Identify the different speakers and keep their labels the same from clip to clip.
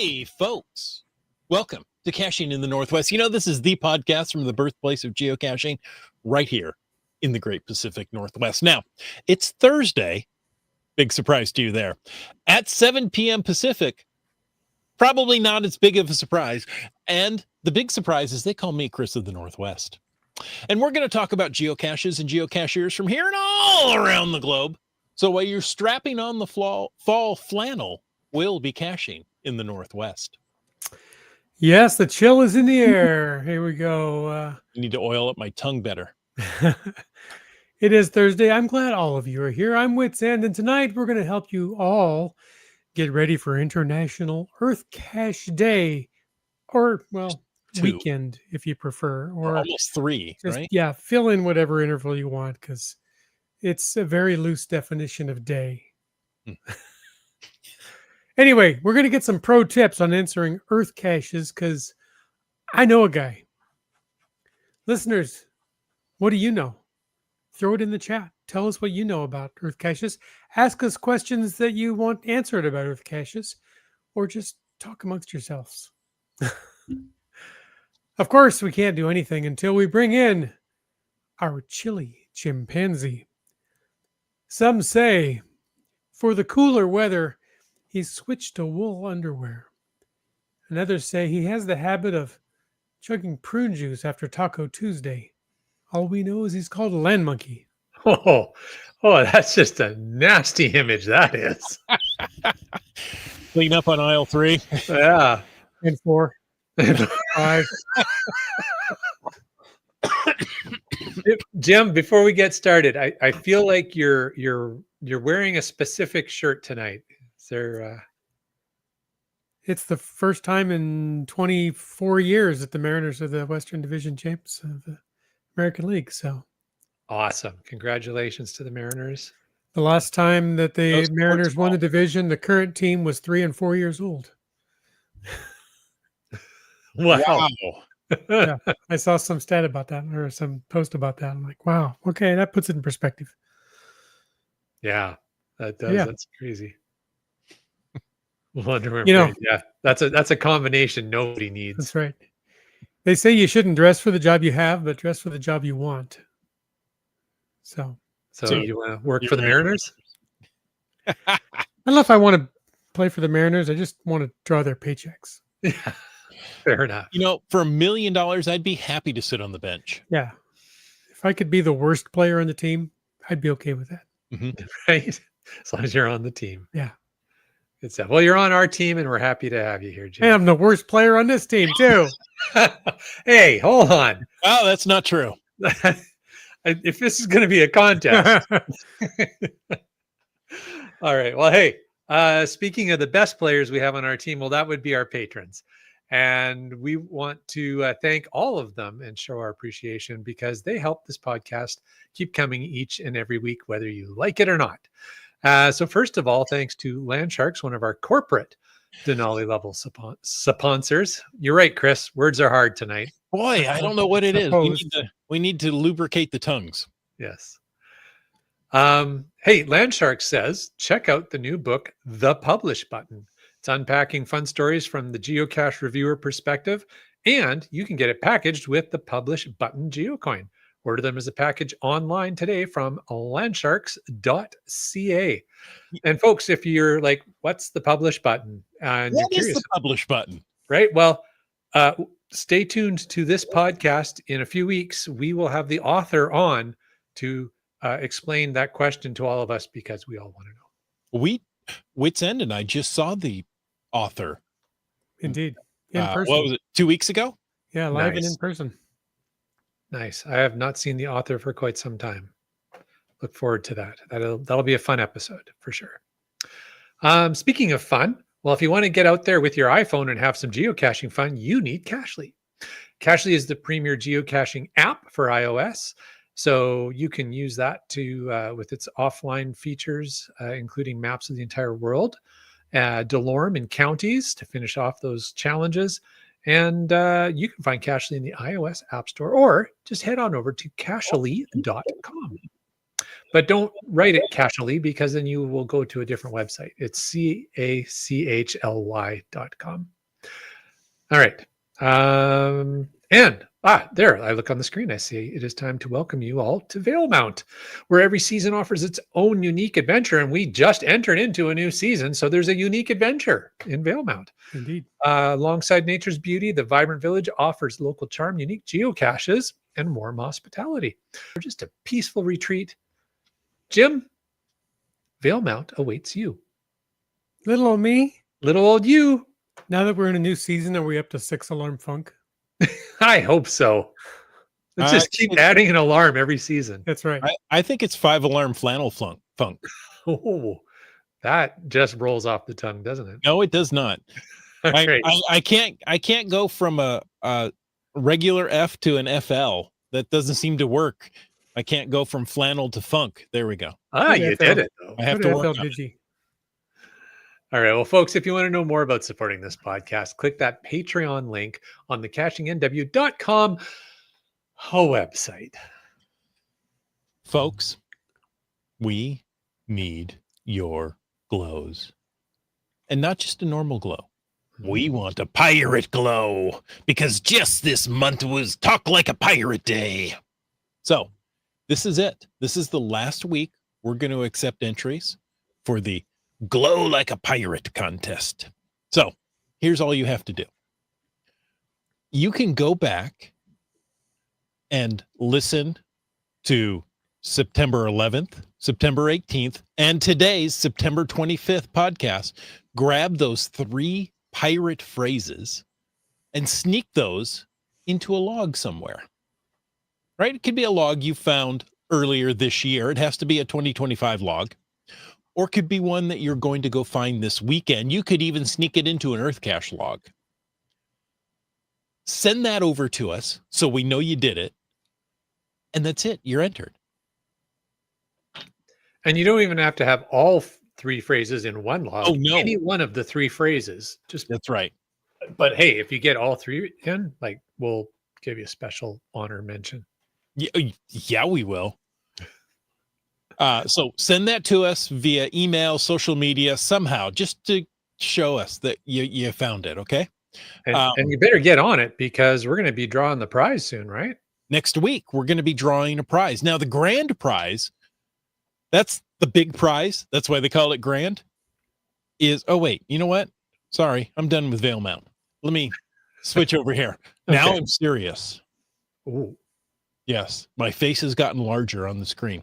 Speaker 1: Hey, folks. Welcome to Caching in the Northwest. You know, this is the podcast from the birthplace of geocaching right here in the great Pacific Northwest. Now, it's Thursday. Big surprise to you there. At 7 p.m. Pacific. Probably not as big of a surprise. And the big surprise is they call me Chris of the Northwest. And we're going to talk about geocaches and geocachers from here and all around the globe. So while you're strapping on the fall flannel, we'll be caching in the Northwest.
Speaker 2: Yes, the chill is in the air. Here we go.
Speaker 1: I need to oil up my tongue better.
Speaker 2: It is Thursday. I'm glad all of you are here. I'm Wits End, and tonight we're going to help you all get ready for International EarthCache Day, or, well, weekend if you prefer.
Speaker 1: Or almost three,
Speaker 2: just,
Speaker 1: right?
Speaker 2: Yeah, fill in whatever interval you want because it's a very loose definition of day. Anyway, we're going to get some pro tips on answering Earth caches because I know a guy. Listeners, what do you know? Throw it in the chat. Tell us what you know about Earth caches. Ask us questions that you want answered about Earth caches, or just talk amongst yourselves. Of course, we can't do anything until we bring in our chilly chimpanzee. Some say for the cooler weather, he's switched to wool underwear. And others say he has the habit of chugging prune juice after Taco Tuesday. All we know is he's called a land monkey.
Speaker 3: Oh, that's just a nasty image, that is.
Speaker 1: Clean up on aisle 3.
Speaker 3: Yeah.
Speaker 2: And 4. 5.
Speaker 3: Jim, before we get started, I feel like you're wearing a specific shirt tonight. Is there
Speaker 2: It's the first time in 24 years that the Mariners are the Western Division champs of the American League. So
Speaker 3: awesome. Congratulations to the Mariners.
Speaker 2: the last time that the
Speaker 1: Those
Speaker 2: Mariners won the
Speaker 1: sports
Speaker 2: division, the current team was 3 and 4 years old.
Speaker 3: Wow.
Speaker 2: Yeah, I saw some stat about that or some post about that. I'm like, wow, okay, that puts it in perspective.
Speaker 3: Yeah, that does.
Speaker 2: Yeah.
Speaker 3: That's crazy. Wonder yeah, that's a combination nobody needs.
Speaker 2: That's right. They say you shouldn't dress for the job you have, but dress for the job you want. So
Speaker 3: So you want to work for the Mariners?
Speaker 2: I don't know if I want to play for the Mariners. I just want to draw their paychecks.
Speaker 3: Yeah, fair enough.
Speaker 1: You know, for $1 million, I'd be happy to sit on the bench.
Speaker 2: Yeah. If I could be the worst player on the team, I'd be okay with that.
Speaker 1: Mm-hmm.
Speaker 3: Right? As long as you're on the team.
Speaker 2: Yeah.
Speaker 3: Good stuff. Well, you're on our team, and we're happy to have you here, Jim.
Speaker 2: And I'm the worst player on this team, too.
Speaker 3: Hey, hold on.
Speaker 1: Oh, that's not true.
Speaker 3: If this is going to be a contest. All right. Well, hey, speaking of the best players we have on our team, well, that would be our patrons. And we want to thank all of them and show our appreciation because they help this podcast keep coming each and every week, whether you like it or not. So first of all, thanks to Land Sharks, one of our corporate Denali level sponsors. You're right, Chris. Words are hard tonight.
Speaker 1: Boy, I don't know what it is. We need to lubricate the tongues.
Speaker 3: Yes. Hey, Land Sharks says, check out the new book, The Publish Button. It's unpacking fun stories from the geocache reviewer perspective, and you can get it packaged with the Publish Button Geocoin. Order them as a package online today from landsharks.ca. And folks, if you're like, what's the Publish Button? And
Speaker 1: What
Speaker 3: you're
Speaker 1: is
Speaker 3: curious,
Speaker 1: the publish button?
Speaker 3: right? Well, stay tuned to this podcast. In a few weeks, we will have the author on to explain that question to all of us because we all want to know.
Speaker 1: Wits End and I just saw the author.
Speaker 2: Indeed. In person.
Speaker 1: What was it, 2 weeks ago?
Speaker 2: Yeah, live and
Speaker 3: Nice.
Speaker 2: in person.
Speaker 3: Nice. I have not seen the author for quite some time. Look forward to that. That'll be a fun episode for sure. Speaking of fun, well, if you want to get out there with your iPhone and have some geocaching fun, you need Cachly. Cachly is the premier geocaching app for iOS. So you can use that to with its offline features, including maps of the entire world, Delorme and counties to finish off those challenges. And you can find Cachly in the iOS App Store or just head on over to cachely.com. But don't write it casually because then you will go to a different website. It's cachly.com. All right. There, I look on the screen. I see it is time to welcome you all to Valemount, where every season offers its own unique adventure. And we just entered into a new season. So there's a unique adventure in Valemount.
Speaker 2: Indeed.
Speaker 3: Alongside nature's beauty, the vibrant village offers local charm, unique geocaches, and warm hospitality. Or just a peaceful retreat. Jim, Valemount awaits you.
Speaker 2: Little old me.
Speaker 3: Little old you.
Speaker 2: Now that we're in a new season, are we up to 6-alarm funk?
Speaker 3: I hope so. Let's just keep adding an alarm every season.
Speaker 2: That's right.
Speaker 1: I think it's 5-alarm flannel funk.
Speaker 3: Oh, that just rolls off the tongue, doesn't it?
Speaker 1: No, it does not.
Speaker 3: Great.
Speaker 1: I can't go from a regular F to an FL. That doesn't seem to work. I can't go from flannel to funk. There we go.
Speaker 3: You did it, though.
Speaker 1: I have to work on it.
Speaker 3: All right. Well, folks, if you want to know more about supporting this podcast, click that Patreon link on the cachingnw.com website.
Speaker 1: Folks, we need your glows. And not just a normal glow. We want a pirate glow because just this month was Talk Like a Pirate Day. So this is it. This is the last week we're going to accept entries for the Glow Like a Pirate contest. So here's all you have to do. You can go back and listen to September 11th, September 18th, and today's September 25th podcast. Grab those 3 pirate phrases and sneak those into a log somewhere. Right? It could be a log you found earlier this year. It has to be a 2025 log. Or it could be one that you're going to go find this weekend. You could even sneak it into an EarthCache log. Send that over to us so we know you did it. And that's it. You're entered.
Speaker 3: And you don't even have to have all 3 phrases in one log.
Speaker 1: Oh, no.
Speaker 3: Any one of the 3 phrases.
Speaker 1: That's right.
Speaker 3: But hey, if you get all 3 in, we'll give you a special honor mention.
Speaker 1: Yeah, we will. So send that to us via email, social media, somehow, just to show us that you found it, okay?
Speaker 3: And you better get on it because we're going to be drawing the prize soon, right?
Speaker 1: Next week, we're going to be drawing a prize. Now, the grand prize, that's the big prize. That's why they call it grand, is, oh, wait, you know what? Sorry, I'm done with Valemount. Let me switch over here. Now I'm serious.
Speaker 3: Ooh.
Speaker 1: Yes, my face has gotten larger on the screen.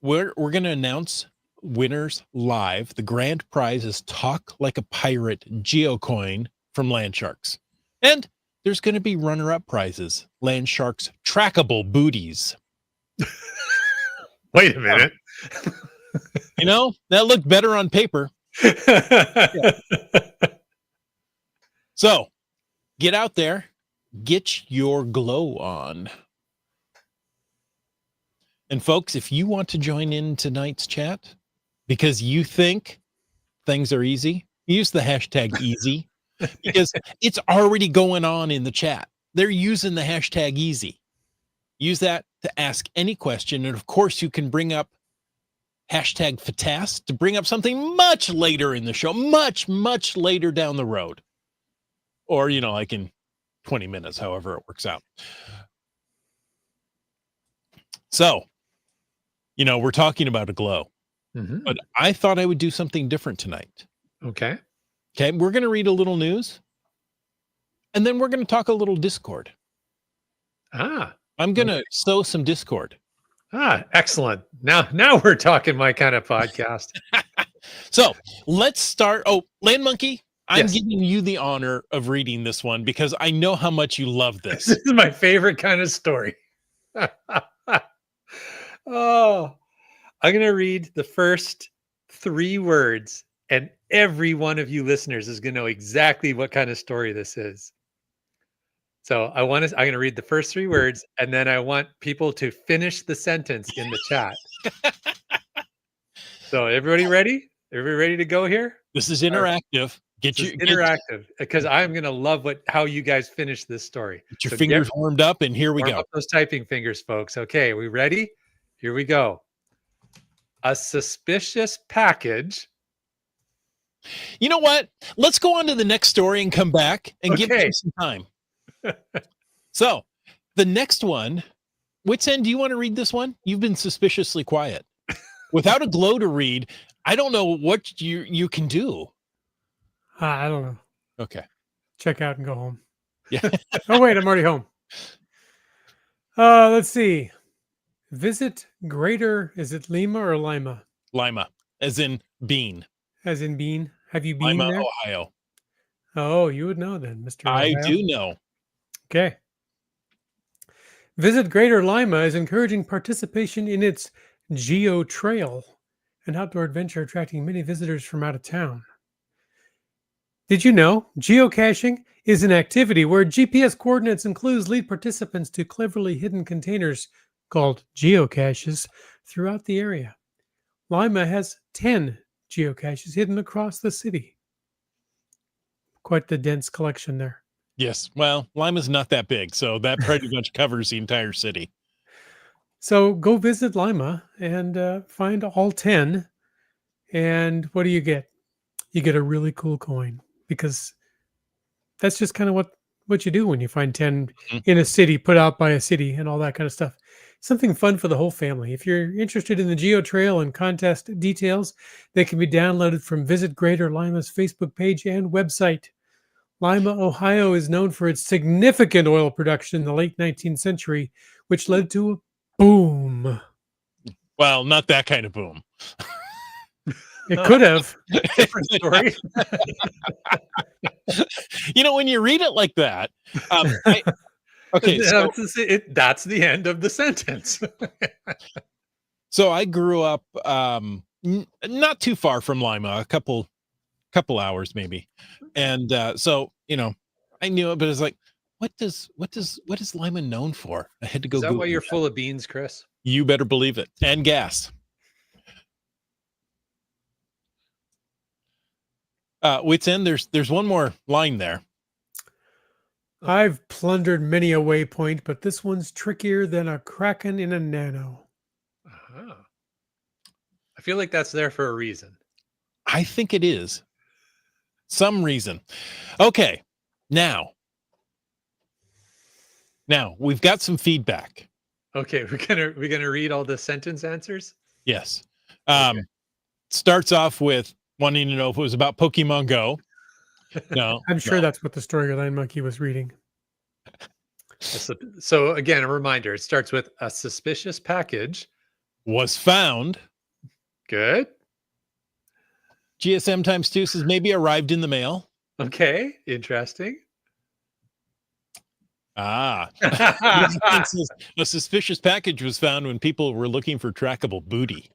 Speaker 1: We're going to announce winners live. The grand prize is Talk Like a Pirate Geocoin from Landsharks. And there's going to be runner-up prizes. Landsharks trackable booties.
Speaker 3: Wait a minute.
Speaker 1: You know, that looked better on paper. So get out there, get your glow on. And folks, if you want to join in tonight's chat because you think things are easy, use the hashtag easy because it's already going on in the chat. They're using the hashtag easy. Use that to ask any question. And of course, you can bring up hashtag FATAST to bring up something much later in the show, much, much later down the road. Or, like in 20 minutes, however it works out. So, we're talking about a glow, but I thought I would do something different tonight.
Speaker 3: Okay.
Speaker 1: We're going to read a little news, and then we're going to talk a little Discord. I'm going to sow some Discord.
Speaker 3: Excellent. Now we're talking my kind of podcast.
Speaker 1: So let's start. Oh, Land Monkey, I'm
Speaker 3: Yes.
Speaker 1: giving you the honor of reading this one because I know how much you love this.
Speaker 3: This is my favorite kind of story. Oh, I'm going to read the first 3 words, and every one of you listeners is going to know exactly what kind of story this is. So I'm going to read the first 3 words, and then I want people to finish the sentence in the chat. So everybody ready? Everybody ready to go here?
Speaker 1: This is interactive. Get
Speaker 3: interactive because I'm going to love how you guys finish this story.
Speaker 1: Get your fingers warmed up, and here we
Speaker 3: warm
Speaker 1: go.
Speaker 3: up those typing fingers, folks. Okay, we ready? Here we go. A suspicious package.
Speaker 1: You know what? Let's go on to the next story and come back and give
Speaker 3: Okay.
Speaker 1: them some time. So the next one, Wits End, do you want to read this one? You've been suspiciously quiet. Without a glow to read, I don't know what you can do.
Speaker 2: I don't know.
Speaker 1: Okay.
Speaker 2: Check out and go home.
Speaker 1: Yeah.
Speaker 2: Oh, wait, I'm already home. Let's see. Visit Greater, is it Lima or Lima?
Speaker 1: Lima, as in bean.
Speaker 2: As in bean. Have you been
Speaker 1: Lima,
Speaker 2: there?
Speaker 1: Ohio.
Speaker 2: Oh, you would know then, Mr.
Speaker 1: I
Speaker 2: Ohio.
Speaker 1: do know.
Speaker 2: Okay. Visit Greater Lima is encouraging participation in its Geo Trail, an outdoor adventure attracting many visitors from out of town. Did you know geocaching is an activity where GPS coordinates and clues lead participants to cleverly hidden containers called geocaches throughout the area? Lima has 10 geocaches hidden across the city. Quite the dense collection there.
Speaker 1: Yes. Well, Lima's not that big, so that pretty much covers the entire city.
Speaker 2: So go visit Lima and find all 10. And what do you get? You get a really cool coin, because that's just kind of what you do when you find 10
Speaker 1: Mhm.
Speaker 2: in a city, put out by a city and all that kind of stuff. Something fun for the whole family. If you're interested in the Geo Trail and contest details, they can be downloaded from Visit Greater Lima's Facebook page and website. Lima, Ohio is known for its significant oil production in the late 19th century, which led to a boom.
Speaker 1: Well, not that kind of boom.
Speaker 2: It could have.
Speaker 3: Different story.
Speaker 1: When you read it like that, okay.
Speaker 3: That's the end of the sentence.
Speaker 1: So I grew up not too far from Lima, a couple hours maybe, and so I knew it, but it's like, what is Lima known for? I had to go.
Speaker 3: Is that
Speaker 1: Google
Speaker 3: why you're
Speaker 1: that.
Speaker 3: full of beans, Chris?
Speaker 1: You better believe it, and gas. Wits End, there's one more line there.
Speaker 2: I've plundered many a waypoint, but this one's trickier than a kraken in a nano.
Speaker 3: Uh-huh. I feel like that's there for a reason.
Speaker 1: I think it is some reason. Okay, now we've got some feedback.
Speaker 3: Okay, we're gonna read all the sentence answers.
Speaker 1: Yes.
Speaker 3: Okay.
Speaker 1: Starts off with wanting to know if it was about Pokemon Go. No,
Speaker 2: I'm sure
Speaker 1: no.
Speaker 2: that's what the Storyline Monkey was reading.
Speaker 3: So again, a reminder. It starts with a suspicious package.
Speaker 1: Was found.
Speaker 3: Good.
Speaker 1: GSM times 2 says maybe arrived in the mail.
Speaker 3: Okay, interesting.
Speaker 1: Says, a suspicious package was found when people were looking for trackable booty.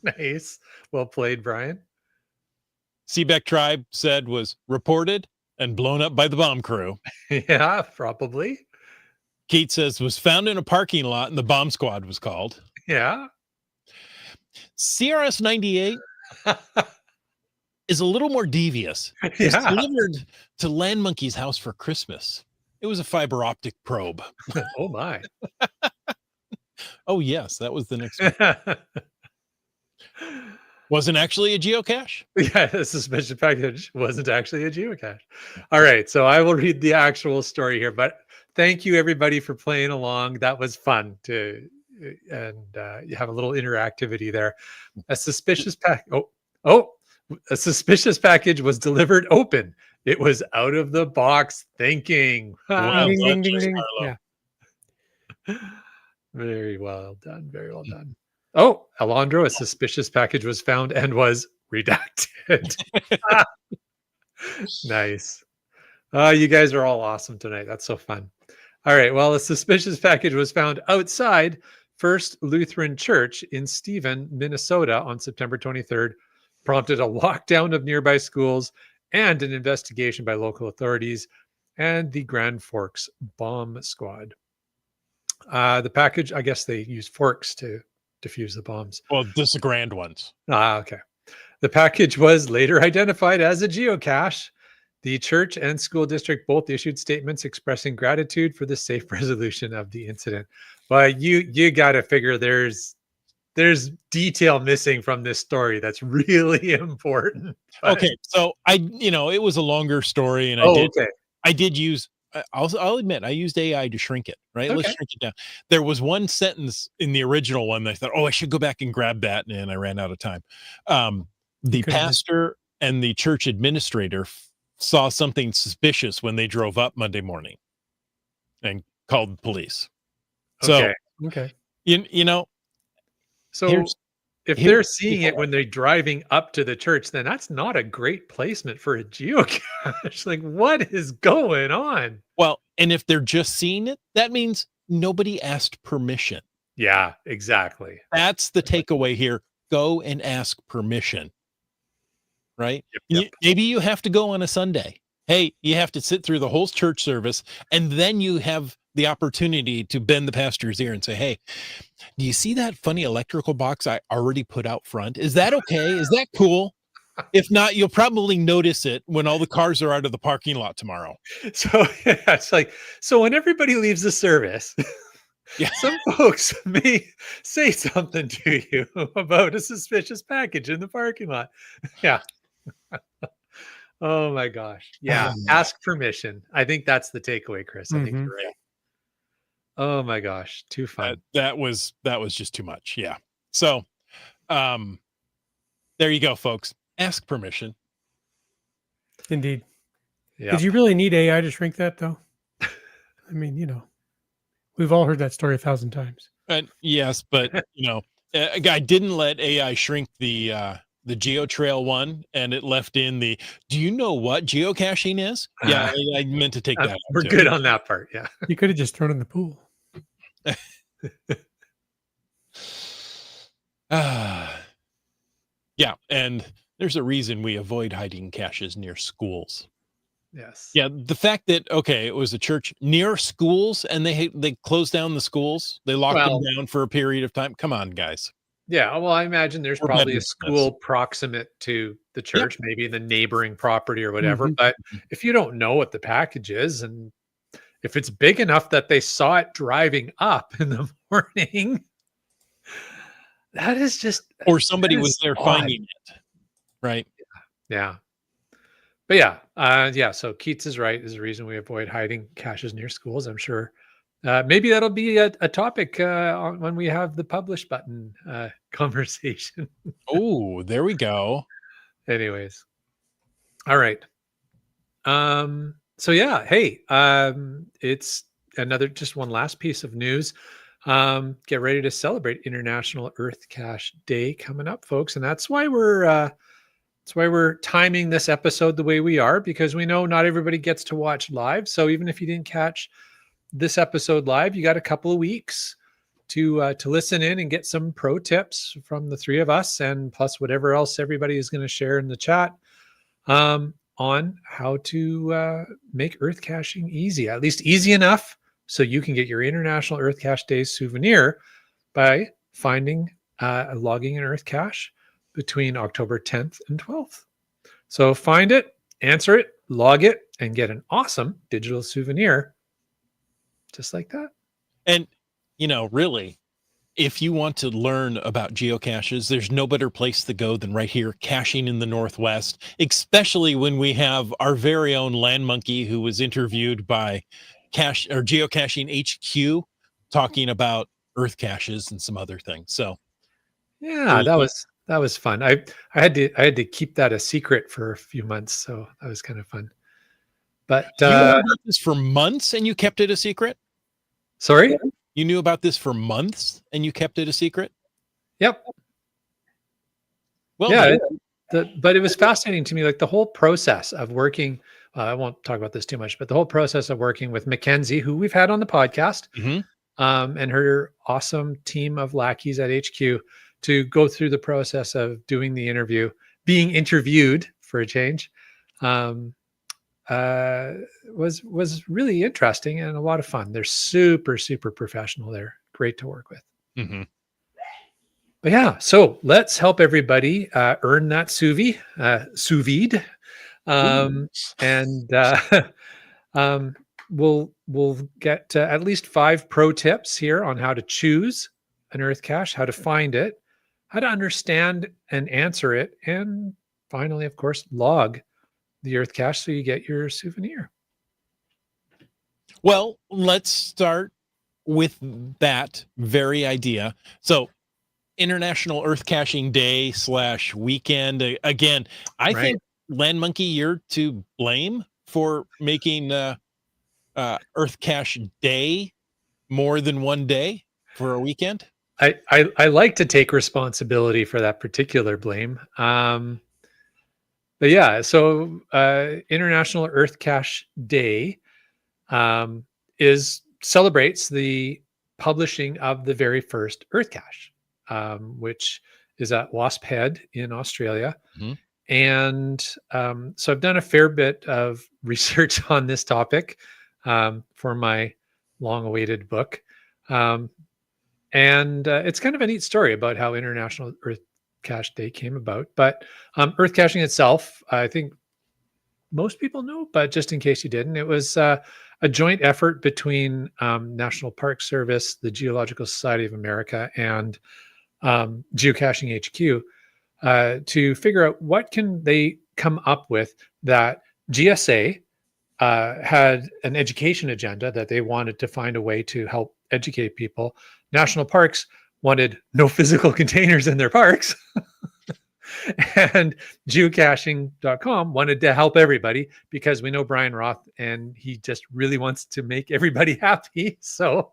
Speaker 3: Nice. Well played, Brian.
Speaker 1: Seabeck Tribe said was reported and blown up by the bomb crew.
Speaker 3: Yeah, probably.
Speaker 1: Keith says was found in a parking lot and the bomb squad was called.
Speaker 3: Yeah.
Speaker 1: CRS 98 is a little more devious. It was
Speaker 3: Yeah.
Speaker 1: delivered to Land Monkey's house for Christmas. It was a fiber optic probe.
Speaker 3: Oh my.
Speaker 1: Oh yes, that was the next one. Wasn't actually a geocache.
Speaker 3: Yeah, the suspicious package wasn't actually a geocache. All right, so I will read the actual story here, but thank you everybody for playing along. That was fun to, and you have a little interactivity there. A suspicious a suspicious package was delivered open. It was out of the box thinking.
Speaker 1: Well
Speaker 2: Ding,
Speaker 1: done,
Speaker 2: ding, ding,
Speaker 1: Chris
Speaker 2: ding.
Speaker 1: Carlo.
Speaker 2: Yeah.
Speaker 3: Very well done. Very well done. Oh, Alondro, a suspicious package was found and was redacted. Nice. You guys are all awesome tonight. That's so fun. All right. Well, a suspicious package was found outside First Lutheran Church in Stephen, Minnesota on September 23rd, prompted a lockdown of nearby schools and an investigation by local authorities and the Grand Forks Bomb Squad. The package, I guess they used forks to defuse the bombs.
Speaker 1: Well, this is grand ones.
Speaker 3: Okay. The package was later identified as a geocache The church and school district both issued statements expressing gratitude for the safe resolution of the incident. But you got to figure there's detail missing from this story that's really important. But,
Speaker 1: Okay, so it was a longer story, and
Speaker 3: okay.
Speaker 1: I did use. I'll admit I used AI to shrink it. Right, let's
Speaker 3: Okay.
Speaker 1: shrink it down. There was one sentence in the original one that I thought, oh, I should go back and grab that, and I ran out of time. The
Speaker 2: could've just-
Speaker 1: pastor and the church administrator saw something suspicious when they drove up Monday morning, and called the police. So
Speaker 3: Okay. Okay.
Speaker 1: you know,
Speaker 3: So
Speaker 1: here's
Speaker 3: if
Speaker 1: here's
Speaker 3: they're
Speaker 1: the
Speaker 3: seeing it
Speaker 1: takeaway.
Speaker 3: when they're driving up to the church, then that's not a great placement for a geocache. Like, what is going on?
Speaker 1: Well, and if they're just seeing it, that means nobody asked permission.
Speaker 3: Yeah, exactly.
Speaker 1: That's the takeaway here. Go and ask permission, right?
Speaker 3: Yep.
Speaker 1: Maybe you have to go on a Sunday. Hey, you have to sit through the whole church service, and then you have the opportunity to bend the pastor's ear and say, hey, do you see that funny electrical box I already put out front? Is that okay? Is that cool? If not, you'll probably notice it when all the cars are out of the parking lot tomorrow.
Speaker 3: So yeah, it's like, so when everybody leaves the service,
Speaker 1: Yeah.
Speaker 3: some folks may say something to you about a suspicious package in the parking lot. Yeah. Oh my gosh. Yeah. Ask permission. I think that's the takeaway, Chris. I think
Speaker 2: Mhm.
Speaker 3: you're right. Oh my gosh. Too fun.
Speaker 1: That was just too much. Yeah. So, there you go, folks. Ask permission.
Speaker 2: Indeed.
Speaker 3: Yeah.
Speaker 2: Did you really need AI to shrink that, though? I mean, we've all heard that story 1,000 times.
Speaker 1: And yes, but a guy didn't let AI shrink the GeoTrail one, and it left in the. Do you know what geocaching is? Yeah, I meant to take that.
Speaker 3: We're
Speaker 1: too.
Speaker 3: good on that part. Yeah.
Speaker 2: You could have just thrown it in the pool.
Speaker 1: Yeah, and there's a reason we avoid hiding caches near schools.
Speaker 3: Yes.
Speaker 1: Yeah, the fact that it was a church near schools, and they closed down the schools, they locked them down for a period of time. Come on, guys.
Speaker 3: Yeah. Well, I imagine there's
Speaker 1: We're
Speaker 3: probably
Speaker 1: better
Speaker 3: a
Speaker 1: than
Speaker 3: school proximate to the church, maybe the neighboring property or whatever.
Speaker 2: Mhm.
Speaker 3: But if you don't know what the package is, and if it's big enough that they saw it driving up in the morning, that is just,
Speaker 1: Or somebody
Speaker 3: that
Speaker 1: was
Speaker 3: is
Speaker 1: there
Speaker 3: odd.
Speaker 1: finding it, right?
Speaker 3: Yeah. But yeah. So Keats is right. Is the reason we avoid hiding caches near schools. I'm sure. Maybe that'll be a topic when we have the publish button conversation.
Speaker 1: Oh, there we go.
Speaker 3: Anyways. All right. So yeah, hey, it's just one last piece of news. Get ready to celebrate International Earth Cache Day coming up, folks. And that's why we're timing this episode the way we are, because we know not everybody gets to watch live. So even if you didn't catch this episode live, you got a couple of weeks to listen in and get some pro tips from the three of us, and plus whatever else everybody is going to share in the chat on how to make earth caching easy, at least easy enough so you can get your International Earth Cache Day souvenir by logging an earth cache between October 10th and 12th. So find it, answer it, log it, and get an awesome digital souvenir just like that.
Speaker 1: And, really, if you want to learn about geocaches, there's no better place to go than right here, Caching in the Northwest, especially when we have our very own Land Monkey, who was interviewed by Geocaching HQ, talking about earth caches and some other things. So
Speaker 3: yeah, that was fun. I had to keep that a secret for a few months, so that was kind of fun. But
Speaker 1: you knew about this for months and you kept it a secret?
Speaker 3: Sorry?
Speaker 1: You knew about this for months and you kept it a secret?
Speaker 3: Yep.
Speaker 1: Well,
Speaker 3: yeah, but it was fascinating to me, like the whole process of working. I won't talk about this too much, but the whole process of working with Mackenzie, who we've had on the podcast, and her awesome team of lackeys at HQ to go through the process of doing the interview, being interviewed for a change, was really interesting and a lot of fun. They're super, super professional. They're great to work with.
Speaker 1: Mm-hmm.
Speaker 3: But yeah, so let's help everybody earn that sous vide Um, and um, we'll get at least 5 pro tips here on how to choose an earth cache, how to find it, how to understand and answer it, and finally, of course, log the earth cache so you get your souvenir.
Speaker 1: Well, let's start with that very idea. So, International Earth Caching Day / weekend. Again, I
Speaker 3: Right.
Speaker 1: think Land Monkey, you're to blame for making Earth Cache Day more than one day for a weekend.
Speaker 3: I like to take responsibility for that particular blame. But yeah, so International Earth Cache Day is celebrates the publishing of the very first Earth Cache, which is at Wasp Head in Australia.
Speaker 1: Mhm.
Speaker 3: And so I've done a fair bit of research on this topic for my long-awaited book. And it's kind of a neat story about how International Earth Cache Day came about. But Earth caching itself, I think most people know, but just in case you didn't, it was a joint effort between National Park Service, the Geological Society of America, and Geocaching HQ to figure out what can they come up with that GSA had an education agenda that they wanted to find a way to help educate people. National parks wanted no physical containers in their parks. And geocaching.com wanted to help everybody because we know Brian Roth and he just really wants to make everybody happy. So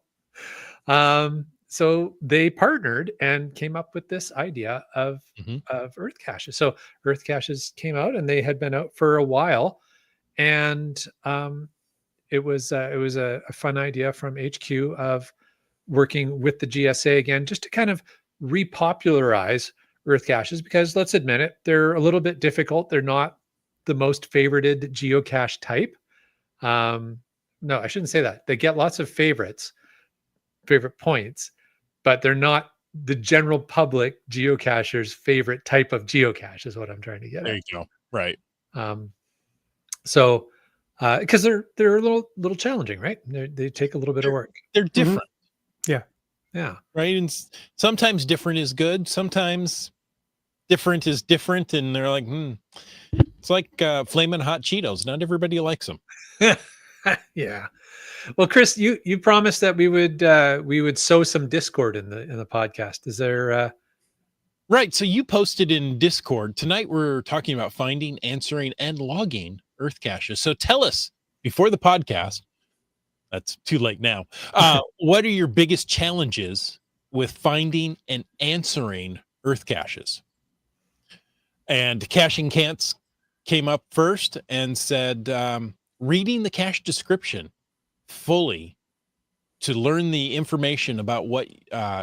Speaker 3: they partnered and came up with this idea of
Speaker 1: Mhm.
Speaker 3: earth caches. So earth caches came out and they had been out for a while. And it was a fun idea from HQ of working with the GSA again, just to kind of repopularize earth caches, because let's admit it, they're a little bit difficult. They're not the most favorited geocache type. No, I shouldn't say that. They get lots of favorite points, but they're not the general public geocachers' favorite type of geocache is what I'm trying to get
Speaker 1: There
Speaker 3: at.
Speaker 1: you go. Right.
Speaker 3: So because they're a little challenging, right? They take a little bit of work.
Speaker 1: They're different,
Speaker 3: Yeah.
Speaker 1: right? And sometimes different is good. Sometimes different is different. And they're like, it's like flaming hot Cheetos. Not everybody likes them.
Speaker 3: Yeah. Well, Chris, you promised that we would sow some discord in the podcast. Is there
Speaker 1: Right. So you posted in Discord tonight. We're talking about finding, answering, and logging earth caches. So tell us before the podcast, that's too late now. What are your biggest challenges with finding and answering earth caches? And Caching Cants came up first and said, reading the cache description fully to learn the information about what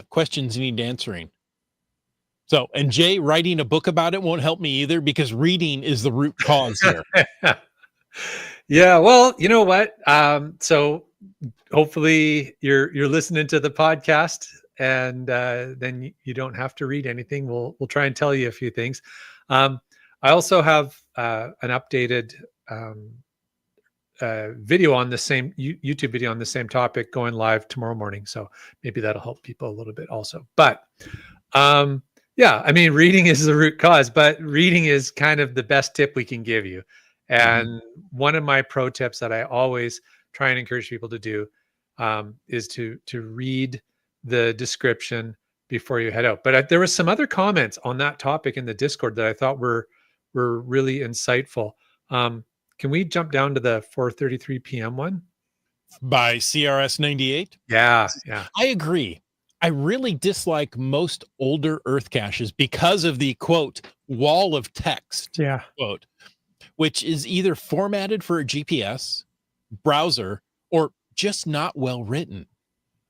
Speaker 1: questions you need answering. So, and Jay, writing a book about it won't help me either because reading is the root cause here.
Speaker 3: Yeah, well, you know what? So hopefully you're listening to the podcast and then you don't have to read anything. We'll try and tell you a few things. I also have an updated video on the same YouTube video on the same topic going live tomorrow morning. So maybe that'll help people a little bit also. But yeah, I mean, reading is the root cause, but reading is kind of the best tip we can give you. And one of my pro tips that I always try and encourage people to do is to read the description before you head out. But there was some other comments on that topic in the Discord that I thought were really insightful. Can we jump down to the 4:33 p.m. one?
Speaker 1: By CRS 98?
Speaker 3: Yeah.
Speaker 1: I agree. I really dislike most older earth caches because of the quote wall of text quote, which is either formatted for a GPS, browser, or just not well written.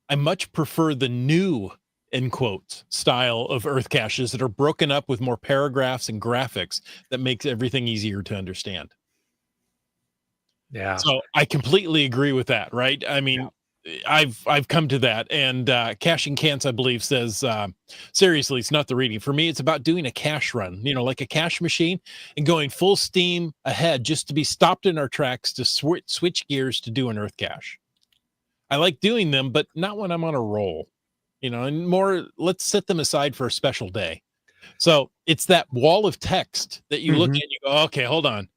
Speaker 1: I much prefer the new end quotes style of earth caches that are broken up with more paragraphs and graphics that makes everything easier to understand.
Speaker 3: Yeah.
Speaker 1: So I completely agree with that, right? I mean, I've come to that, and Caching Cants, I believe, says seriously, it's not the reading. For me, it's about doing a cache run, like a cache machine, and going full steam ahead just to be stopped in our tracks to switch gears to do an earth cache. I like doing them, but not when I'm on a roll, and more, let's set them aside for a special day. So it's that wall of text that you look at and you go, okay, hold on.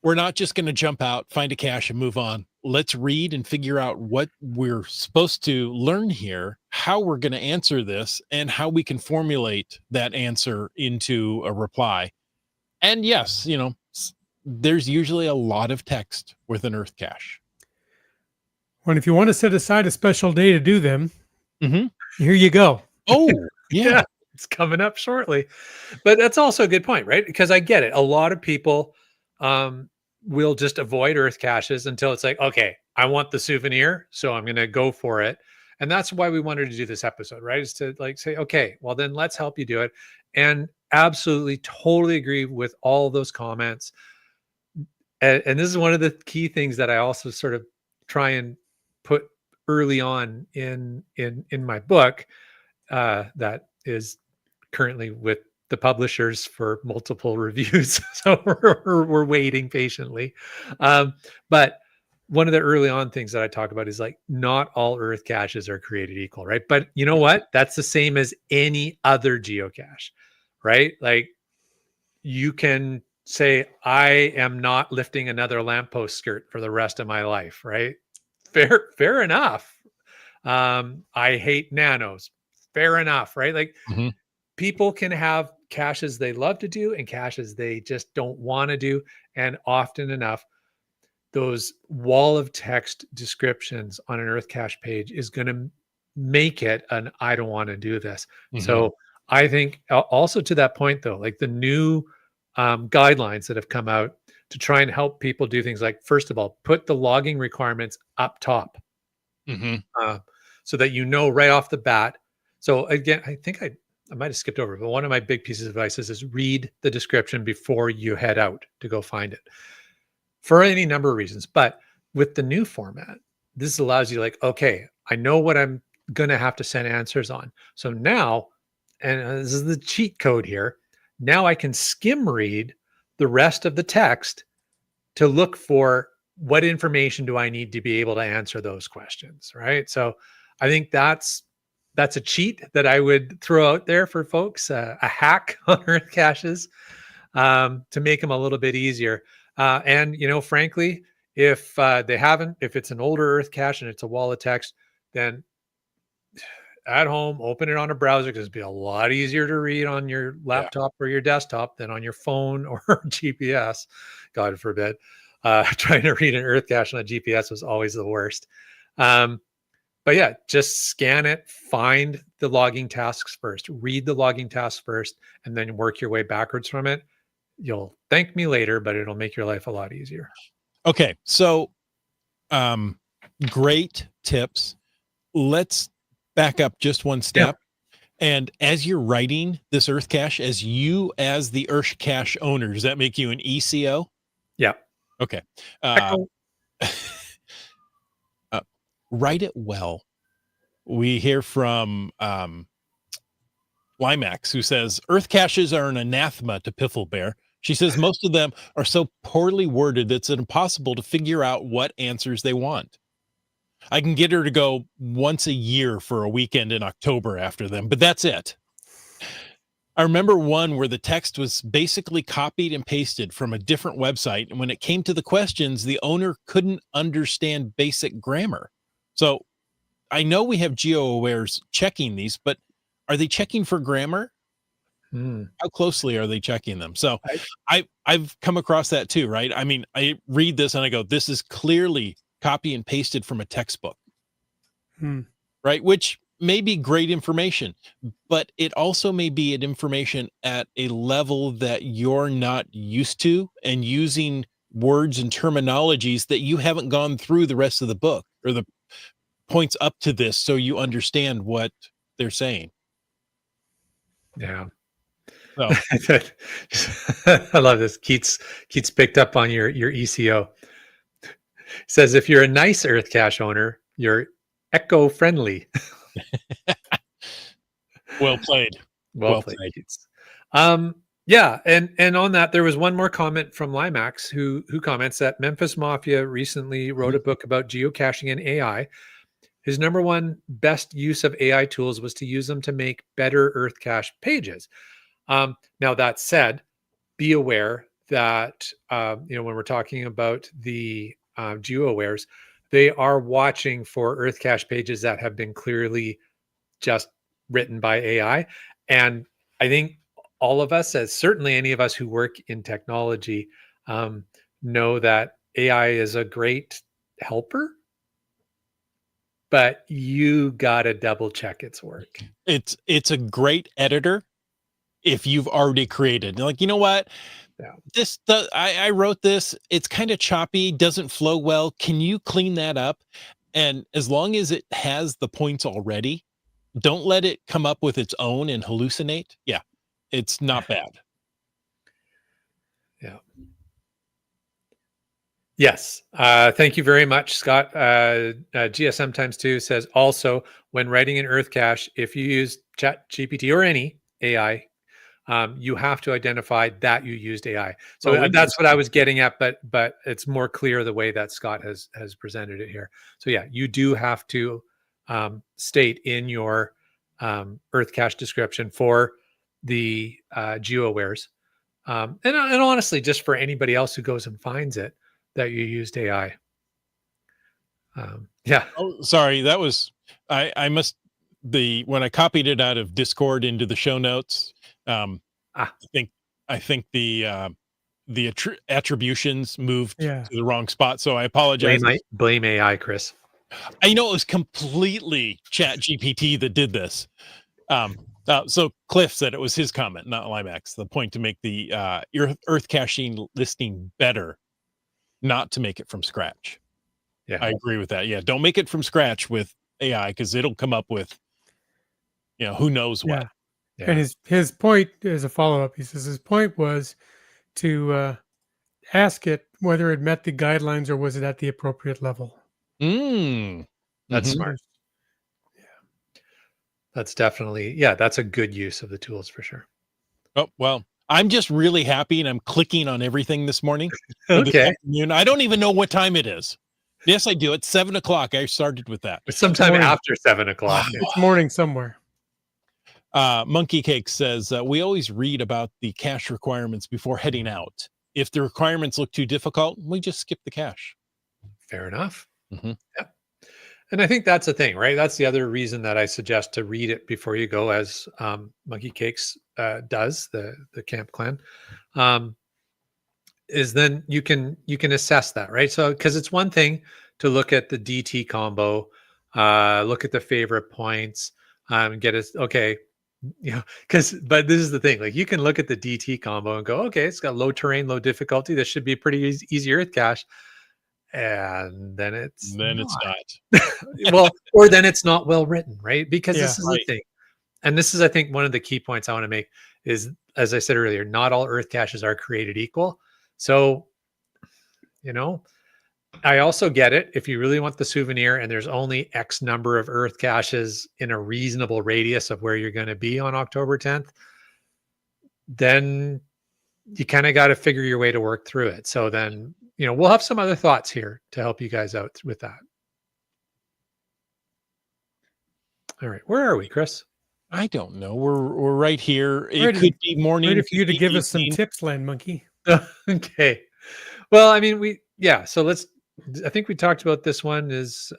Speaker 1: We're not just going to jump out, find a cache, and move on. Let's read and figure out what we're supposed to learn here, how we're going to answer this, and how we can formulate that answer into a reply. And yes, there's usually a lot of text with an earth cache.
Speaker 2: Well, if you want to set aside a special day to do them,
Speaker 1: Mm-hmm.
Speaker 2: here you go.
Speaker 1: Oh, yeah.
Speaker 3: It's coming up shortly. But that's also a good point, right? Because I get it. A lot of people will just avoid earth caches until it's like, okay, I want the souvenir, so I'm going to go for it. And that's why we wanted to do this episode, right? Is to say, okay, well then let's help you do it. And absolutely, totally agree with all those comments. And this is one of the key things that I also sort of try and put early on in my book that is currently with the publishers for multiple reviews. So we're waiting patiently. But one of the early on things that I talk about is like, not all earth caches are created equal, right? But you know what? That's the same as any other geocache, right? Like, you can say, I am not lifting another lamppost skirt for the rest of my life, right? Fair enough. I hate nanos. Fair enough, right? Like, people can have caches they love to do and caches they just don't want to do. And often enough, those wall of text descriptions on an earth cache page is going to make it an I don't want to do this. So I think also to that point, though, like the new guidelines that have come out to try and help people do things like, first of all, put the logging requirements up top so that right off the bat. So again, I think I might have skipped over, but one of my big pieces of advice is read the description before you head out to go find it, for any number of reasons. But with the new format, this allows you, like, okay, I know what I'm going to have to send answers on. So now, and this is the cheat code here, now I can skim read the rest of the text to look for what information do I need to be able to answer those questions, right? So I think that's a cheat that I would throw out there for folks, a hack on earth caches to make them a little bit easier. And, frankly, if it's an older earth cache and it's a wall of text, then at home, open it on a browser, because it'd be a lot easier to read on your laptop or your desktop than on your phone or GPS, God forbid. Trying to read an earth cache on a GPS was always the worst. But yeah, just scan it, find the logging tasks first, read the logging tasks first, and then work your way backwards from it. You'll thank me later, but it'll make your life a lot easier.
Speaker 1: Okay. So, great tips. Let's back up just one step. Yeah. And as you're writing this earth cache, as the earth cache owner, does that make you an ECO?
Speaker 3: Yeah.
Speaker 1: Okay. Write it well. We hear from Limax, who says earth caches are an anathema to Piffle Bear. She says most of them are so poorly worded that it's impossible to figure out what answers they want. I can get her to go once a year for a weekend in October after them, but that's it. I remember one where the text was basically copied and pasted from a different website, and when it came to the questions, the owner couldn't understand basic grammar. So I know we have GeoAwares checking these, but are they checking for grammar? How closely are they checking them? So I've come across that too, right? I mean, I read this and I go, this is clearly copy and pasted from a textbook, right? Which may be great information, but it also may be an information at a level that you're not used to, and using words and terminologies that you haven't gone through the rest of the book or the points up to this, so you understand what they're saying.
Speaker 3: Yeah.
Speaker 1: So.
Speaker 3: I love this. Keats picked up on your ECO. Says, if you're a nice earth cache owner, You're eco-friendly.
Speaker 1: Well played.
Speaker 3: Well played, Keats. Yeah, and on that, there was one more comment from Limax who comments that Memphis Mafia recently wrote a book about geocaching and AI. His number one best use of AI tools was to use them to make better EarthCache pages. Now that said, be aware that when we're talking about the GeoAwares, they are watching for EarthCache pages that have been clearly just written by AI. And I think all of us, as certainly any of us who work in technology, know that AI is a great helper, but you got to double check its work.
Speaker 1: It's a great editor if you've already created. Like, you know what?
Speaker 3: Yeah.
Speaker 1: I wrote this. It's kind of choppy, doesn't flow well. Can you clean that up? And as long as it has the points already, don't let it come up with its own and hallucinate. Yeah, it's not bad.
Speaker 3: Yeah. Yes. Thank you very much, Scott. GSM times 2 says also when writing an EarthCache, if you use Chat GPT or any AI, you have to identify that you used AI. So that's what I was getting at, but it's more clear the way that Scott has presented it here. So yeah, you do have to state in your EarthCache description for the GeoAwares, and honestly, just for anybody else who goes and finds it, that you used AI. Yeah.
Speaker 1: Oh, sorry. That was I must when I copied it out of Discord into the show notes. I think the attributions moved to the wrong spot, so I apologize.
Speaker 3: Blame AI, Chris.
Speaker 1: I know it was completely Chat GPT that did this. So Cliff said it was his comment, not Limax. The point to make the Earth caching listing better, not to make it from scratch.
Speaker 3: Yeah,
Speaker 1: I agree with that. Yeah, don't make it from scratch with AI because it'll come up with, who knows what.
Speaker 2: Yeah. And his point as a follow-up, he says his point was to ask it whether it met the guidelines or was it at the appropriate level.
Speaker 3: That's smart. Yeah. That's definitely, that's a good use of the tools for sure.
Speaker 1: Oh, well, I'm just really happy and I'm clicking on everything this morning.
Speaker 3: Okay.
Speaker 1: I don't even know what time it is. Yes, I do. It's 7 o'clock. I started with that.
Speaker 3: It's sometime after 7 o'clock.
Speaker 2: It's morning somewhere.
Speaker 1: Monkey Cake says, we always read about the cache requirements before heading out. If the requirements look too difficult, we just skip the cache.
Speaker 3: Fair enough. Yeah. And I think that's the thing, right? That's the other reason that I suggest to read it before you go, as Monkey Cakes does, the Camp Clan, is then you can assess that, right? So, because it's one thing to look at the DT combo, look at the favorite points, get it, okay, but this is the thing, like you can look at the DT combo and go, okay, it's got low terrain, low difficulty. This should be a pretty easy Earth cache. And then it's
Speaker 1: not.
Speaker 3: Well, or then it's not well written, right? Because this is the thing. And this is, I think, one of the key points I want to make is, as I said earlier, not all Earth caches are created equal. So, I also get it. If you really want the souvenir and there's only X number of Earth caches in a reasonable radius of where you're going to be on October 10th, then you kind of got to figure your way to work through it. So then, we'll have some other thoughts here to help you guys out with that. All right. Where are we, Chris?
Speaker 1: I don't know. We're right here. It could be morning.
Speaker 2: Ready for you to give us some tips, Land Monkey.
Speaker 3: Okay. Well, I mean, so I think we talked about this one is,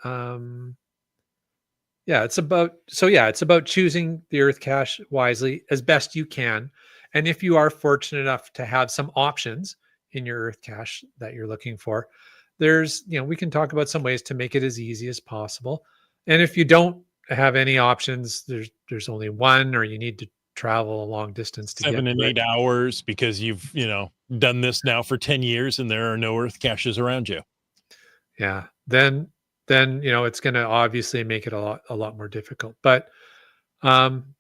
Speaker 3: it's about choosing the Earth cache wisely as best you can. And if you are fortunate enough to have some options in your Earth cache that you're looking for, there's, we can talk about some ways to make it as easy as possible. And if you don't have any options, there's only one, or you need to travel a long distance to
Speaker 1: 7 and 8 hours because you've, done this now for 10 years and there are no Earth caches around you.
Speaker 3: Yeah. Then, it's going to obviously make it a lot more difficult, but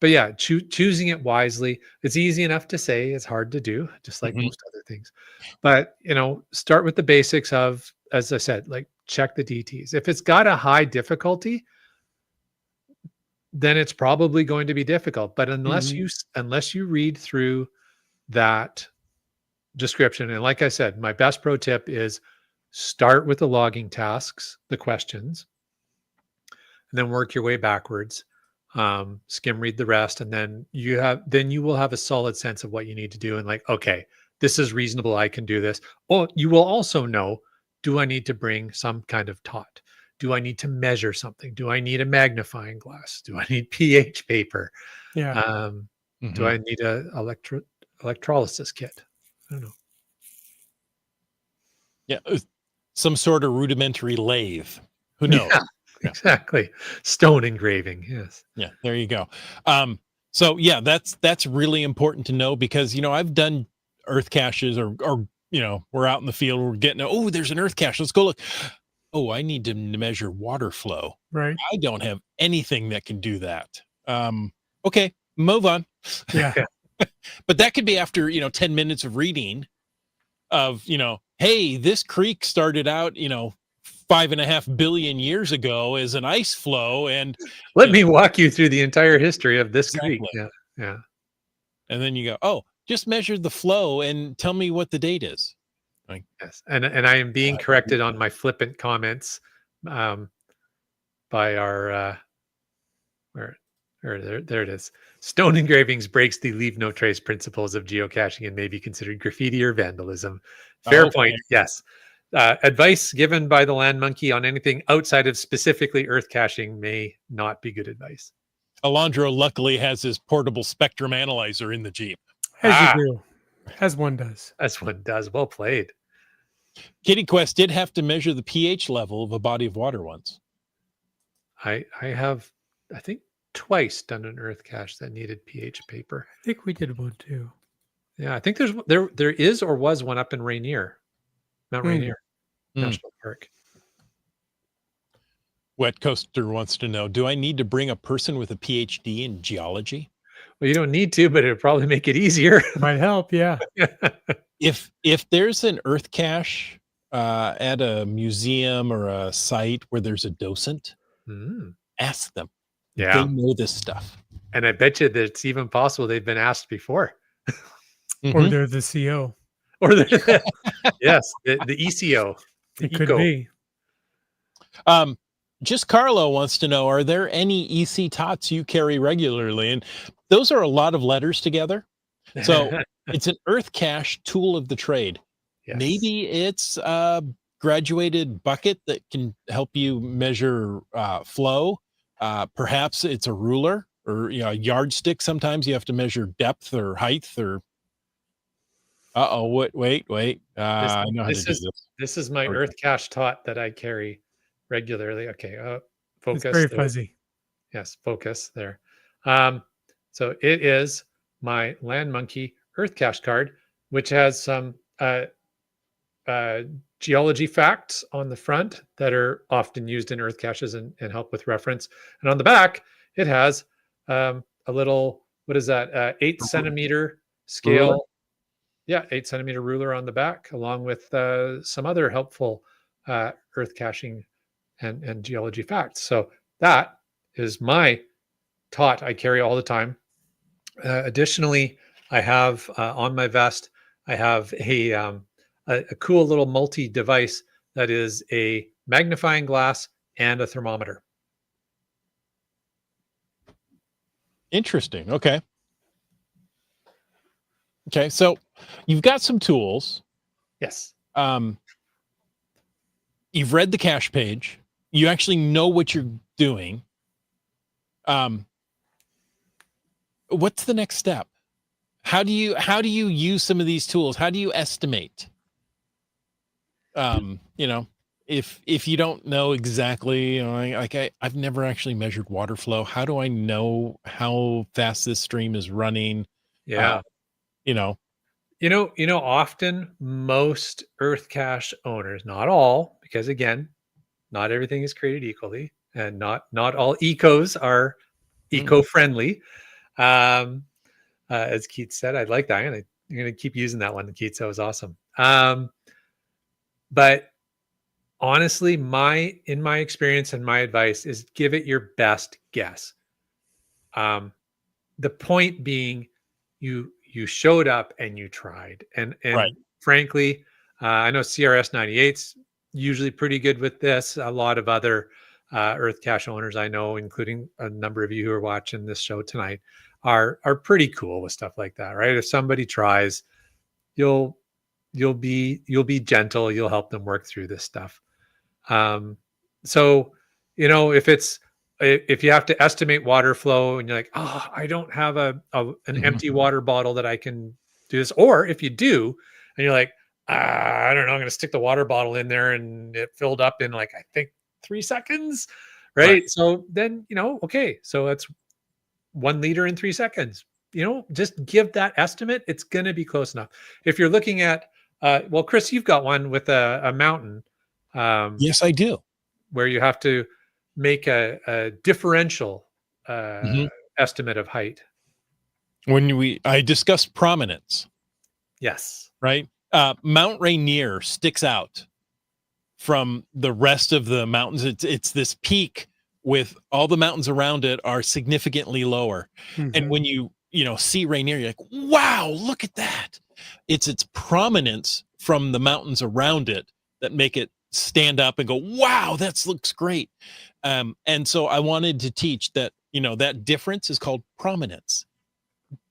Speaker 3: yeah, choosing it wisely. It's easy enough to say, it's hard to do, just like most other things. But, start with the basics of, as I said, like check the DTs. If it's got a high difficulty, then it's probably going to be difficult. But unless you read through that description, and like I said, my best pro tip is start with the logging tasks, the questions, and then work your way backwards. Skim read the rest, and then you will have a solid sense of what you need to do. And like, okay, this is reasonable. I can do this. Well, you will also know, do I need to bring some kind of tot? Do I need to measure something? Do I need a magnifying glass? Do I need pH paper?
Speaker 2: Yeah.
Speaker 3: Do I need a electrolysis kit? I don't know.
Speaker 1: Yeah. Some sort of rudimentary lathe. Who knows?
Speaker 3: Yeah, exactly. Stone engraving. Yes.
Speaker 1: Yeah, there you go. So yeah, that's really important to know, because I've done earth caches, or we're out in the field, we're getting, oh, there's an earth cache, let's go look. Oh, I need to measure water flow.
Speaker 2: Right.
Speaker 1: I don't have anything that can do that. Okay, move on.
Speaker 2: Yeah.
Speaker 1: But that could be after 10 minutes of reading of hey, this creek started out 5.5 billion years ago as an ice flow, and
Speaker 3: let me walk you through the entire history of this creek.
Speaker 1: Exactly.
Speaker 3: Yeah.
Speaker 1: And then you go, oh, just measure the flow and tell me what the date is. Like,
Speaker 3: Yes. And I am being corrected on my flippant comments by our there it is. Stone engravings breaks the leave no trace principles of geocaching and may be considered graffiti or vandalism. Fair point. Yes. Advice given by the land monkey on anything outside of specifically earth caching may not be good advice.
Speaker 1: Alondro luckily has his portable spectrum analyzer in the Jeep.
Speaker 2: As you do. As one does.
Speaker 3: As one does. Well played.
Speaker 1: Kitty Quest did have to measure the pH level of a body of water once.
Speaker 3: I have, I think, twice done an earth cache that needed pH paper.
Speaker 2: I think we did one too.
Speaker 3: Yeah, I think there is or was one up in Rainier, Mount Rainier National Park.
Speaker 1: Wet Coaster wants to know, do I need to bring a person with a PhD in geology?
Speaker 3: Well, you don't need to, but it'll probably make it easier.
Speaker 2: Might help, yeah.
Speaker 1: If there's an earth cache at a museum or a site where there's a docent, ask them.
Speaker 3: Yeah.
Speaker 1: They know this stuff.
Speaker 3: And I bet you that it's even possible they've been asked before.
Speaker 2: Or they're the CO.
Speaker 3: Or yes, the ECO.
Speaker 2: It could be.
Speaker 1: Just Carlo wants to know, are there any EC tots you carry regularly? And those are a lot of letters together. So it's an earth cache tool of the trade. Yes. Maybe it's a graduated bucket that can help you measure flow. Perhaps it's a ruler or a yardstick. Sometimes you have to measure depth or height or. Wait. I know how to do this.
Speaker 3: This is my earth cache tot that I carry regularly. Okay, focus.
Speaker 2: It's very fuzzy.
Speaker 3: Yes, focus there. So it is my Land Monkey Earth Cache card, which has some geology facts on the front that are often used in earth caches and help with reference. And on the back, it has a little, what is that? 8 centimeter scale. Ruler? Yeah, 8 centimeter ruler on the back, along with some other helpful earth caching and geology facts. So that is my tot I carry all the time. Additionally, I have on my vest, I have a cool little multi-device that is a magnifying glass and a thermometer.
Speaker 1: Interesting. Okay. Okay, so you've got some tools.
Speaker 3: Yes.
Speaker 1: You've read the cache page. You actually know what you're doing. What's the next step? How do you use some of these tools? How do you estimate? If you don't know exactly, I've never actually measured water flow. How do I know how fast this stream is running?
Speaker 3: Yeah. Often most earth cache owners, not all, because again, not everything is created equally, and not all ecos are eco-friendly. As Keith said, I like that. I'm gonna keep using that one, Keith. That was awesome. But honestly, in my experience and my advice is give it your best guess. The point being, you showed up and you tried,
Speaker 1: Right.
Speaker 3: and frankly, I know CRS 98's usually pretty good with this. A lot of other Earth Cache owners I know, including a number of you who are watching this show tonight, are pretty cool with stuff like that, right? If somebody tries, you'll you'll be gentle. You'll help them work through this stuff. Um, so, if you have to estimate water flow and you're like, oh, I don't have an
Speaker 1: Mhm.
Speaker 3: empty water bottle that I can do this, or if you do, and you're like, I don't know, I'm going to stick the water bottle in there and it filled up in like I think 3 seconds,
Speaker 1: Right.
Speaker 3: right? So then okay, so that's 1 liter in 3 seconds. Just give that estimate. It's going to be close enough. If you're looking at, well, Chris, you've got one with a mountain.
Speaker 1: Yes, I do.
Speaker 3: Where you have to make a differential
Speaker 1: Mhm.
Speaker 3: estimate of height.
Speaker 1: I discussed prominence,
Speaker 3: Yes.
Speaker 1: right? Mount Rainier sticks out from the rest of the mountains. It's this peak with all the mountains around it are significantly lower. And
Speaker 2: Mhm.
Speaker 1: when you see Rainier, you're like, wow, look at that. It's its prominence from the mountains around it that make it stand up and go, wow, that looks great. And so I wanted to teach that, that difference is called prominence.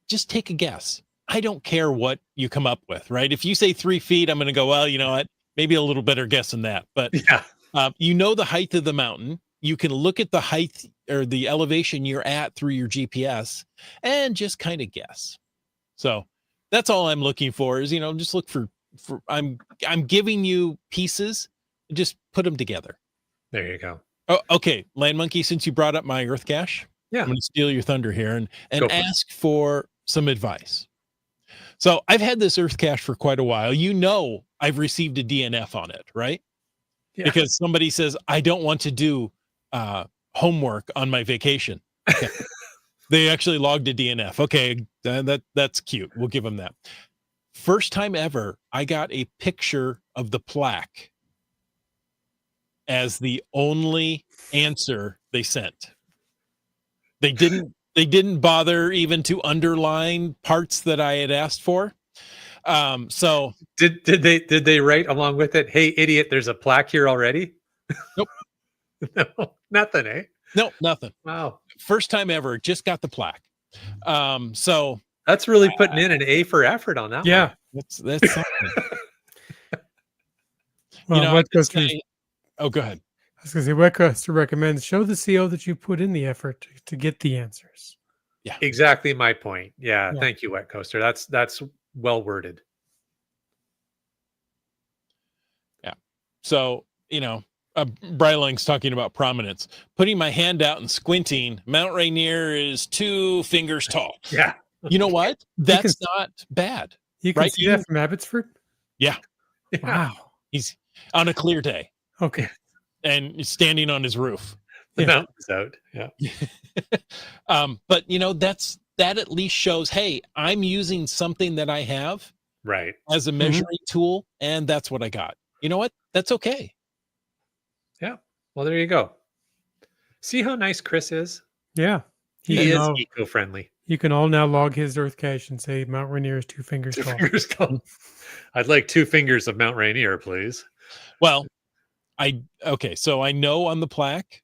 Speaker 1: Just take a guess. I don't care what you come up with, right? If you say 3 feet, I'm going to go, well, you know what? Maybe a little better guess than that. But
Speaker 3: Yeah.
Speaker 1: the height of the mountain. You can look at the height or the elevation you're at through your GPS and just kind of guess. So that's all I'm looking for is, just look for I'm giving you pieces, just put them together.
Speaker 3: There you go.
Speaker 1: Oh, okay. Land Monkey, since you brought up my Earth Cache,
Speaker 3: Yeah.
Speaker 1: I'm going to steal your thunder here and
Speaker 3: Go for it.
Speaker 1: ask for some advice. So I've had this Earth Cache for quite a while. I've received a DNF on it, right?
Speaker 3: Yeah.
Speaker 1: Because somebody says, I don't want to do homework on my vacation. Okay. They actually logged a DNF. Okay, that's cute. We'll give them that. First time ever, I got a picture of the plaque as the only answer they sent. They didn't bother even to underline parts that I had asked for. So
Speaker 3: did they write along with it, hey idiot, there's a plaque here already?
Speaker 1: Nope.
Speaker 3: No, nothing, eh?
Speaker 1: No, nothing.
Speaker 3: Wow.
Speaker 1: First time ever, just got the plaque. So
Speaker 3: that's really putting in an A for effort on that
Speaker 2: Yeah.
Speaker 3: one.
Speaker 1: That's something.
Speaker 2: Well,
Speaker 1: I could say, oh, go ahead.
Speaker 2: I was going to say, Wetcoaster recommends show the CO that you put in the effort to get the answers.
Speaker 1: Yeah,
Speaker 3: exactly my point. Yeah.
Speaker 2: Yeah.
Speaker 3: Thank you, Wet Coaster. That's well worded.
Speaker 1: Yeah. So, Bryling's talking about prominence. Putting my hand out and squinting, Mount Rainier is 2 fingers tall.
Speaker 3: Yeah.
Speaker 1: You know what? That's not bad.
Speaker 2: You can
Speaker 1: Right?
Speaker 2: see that from Abbotsford?
Speaker 1: Yeah.
Speaker 2: Wow.
Speaker 1: He's on a clear day
Speaker 2: Okay.
Speaker 1: and he's standing on his roof.
Speaker 3: The
Speaker 2: Yeah.
Speaker 3: mountain's out. Yeah.
Speaker 1: But that at least shows, hey, I'm using something that I have
Speaker 3: Right.
Speaker 1: as a measuring tool, and that's what I got. You know what? That's okay.
Speaker 3: Yeah. Well, there you go. See how nice Chris is?
Speaker 2: Yeah.
Speaker 3: He is eco-friendly.
Speaker 2: You can all now log his Earth Cache and say Mount Rainier is 2 fingers
Speaker 3: 2
Speaker 2: tall.
Speaker 3: fingers tall. I'd like 2 fingers of Mount Rainier, please.
Speaker 1: Well, so I know on the plaque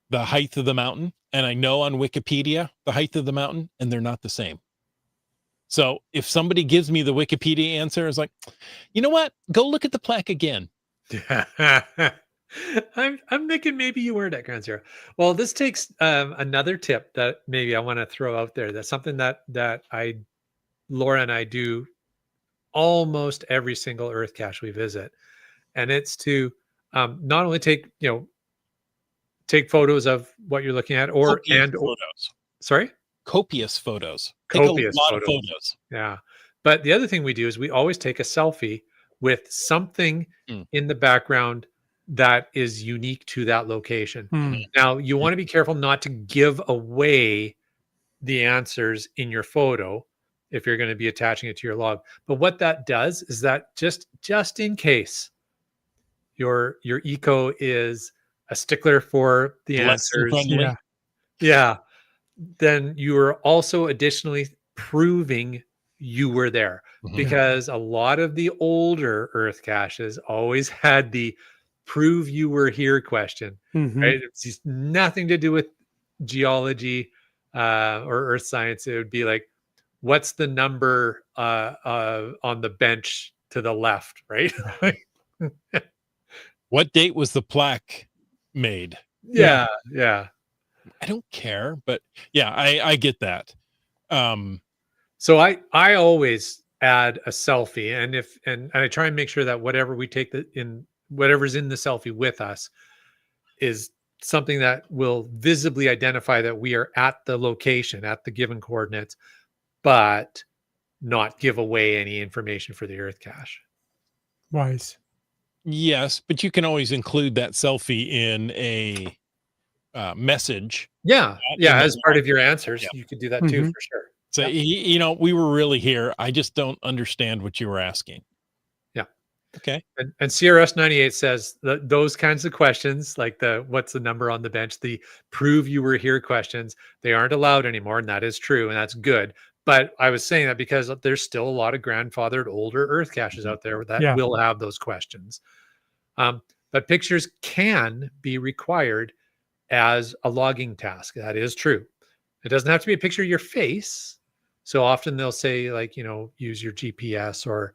Speaker 1: the height of the mountain, and I know on Wikipedia the height of the mountain, and they're not the same. So if somebody gives me the Wikipedia answer, it's like, you know what? Go look at the plaque again.
Speaker 3: I'm thinking maybe you were at Ground Zero. Well, this takes another tip that maybe I want to throw out there. That's something that Laura and I do almost every single Earth Cache we visit, and it's to not only take photos of what you're looking at,
Speaker 1: photos.
Speaker 3: Sorry,
Speaker 1: copious photos.
Speaker 3: Copious
Speaker 1: take a lot of photos.
Speaker 3: Yeah, but the other thing we do is we always take a selfie with something in the background that is unique to that location. Now, you want to be careful not to give away the answers in your photo if you're going to be attaching it to your log. But what that does is that just in case your eco is a stickler for the
Speaker 1: Less than
Speaker 3: answers,
Speaker 1: friendly.
Speaker 3: yeah, then you are also additionally proving you were there,
Speaker 1: Mhm.
Speaker 3: because a lot of the older Earth caches always had the prove you were here question,
Speaker 2: Mhm.
Speaker 3: right? It's just nothing to do with geology or earth science. It would be like, what's the number on the bench to the left, right?
Speaker 1: What date was the plaque made?
Speaker 3: Yeah, yeah.
Speaker 1: I don't care, but yeah, I get that.
Speaker 3: So I always add a selfie, and if and I try and make sure that whatever we take in whatever's in the selfie with us is something that will visibly identify that we are at the location at the given coordinates, but not give away any information for the Earth cache.
Speaker 2: Wise.
Speaker 1: Yes, but you can always include that selfie in a message.
Speaker 3: Yeah, yeah.
Speaker 1: And then
Speaker 3: As part of your answers,
Speaker 1: yeah.
Speaker 3: you could do that too,
Speaker 2: Mhm.
Speaker 3: for sure.
Speaker 1: Say,
Speaker 3: Yeah.
Speaker 1: you know, we were really here. I just don't understand what you were asking.
Speaker 3: Yeah.
Speaker 1: Okay.
Speaker 3: And CRS 98 says that those kinds of questions, like the what's the number on the bench, the prove you were here questions, they aren't allowed anymore. And that is true. And that's good. But I was saying that because there's still a lot of grandfathered older Earth caches out there that
Speaker 2: Yeah.
Speaker 3: will have those questions. But pictures can be required as a logging task. That is true. It doesn't have to be a picture of your face. So often they'll say, like, use your GPS or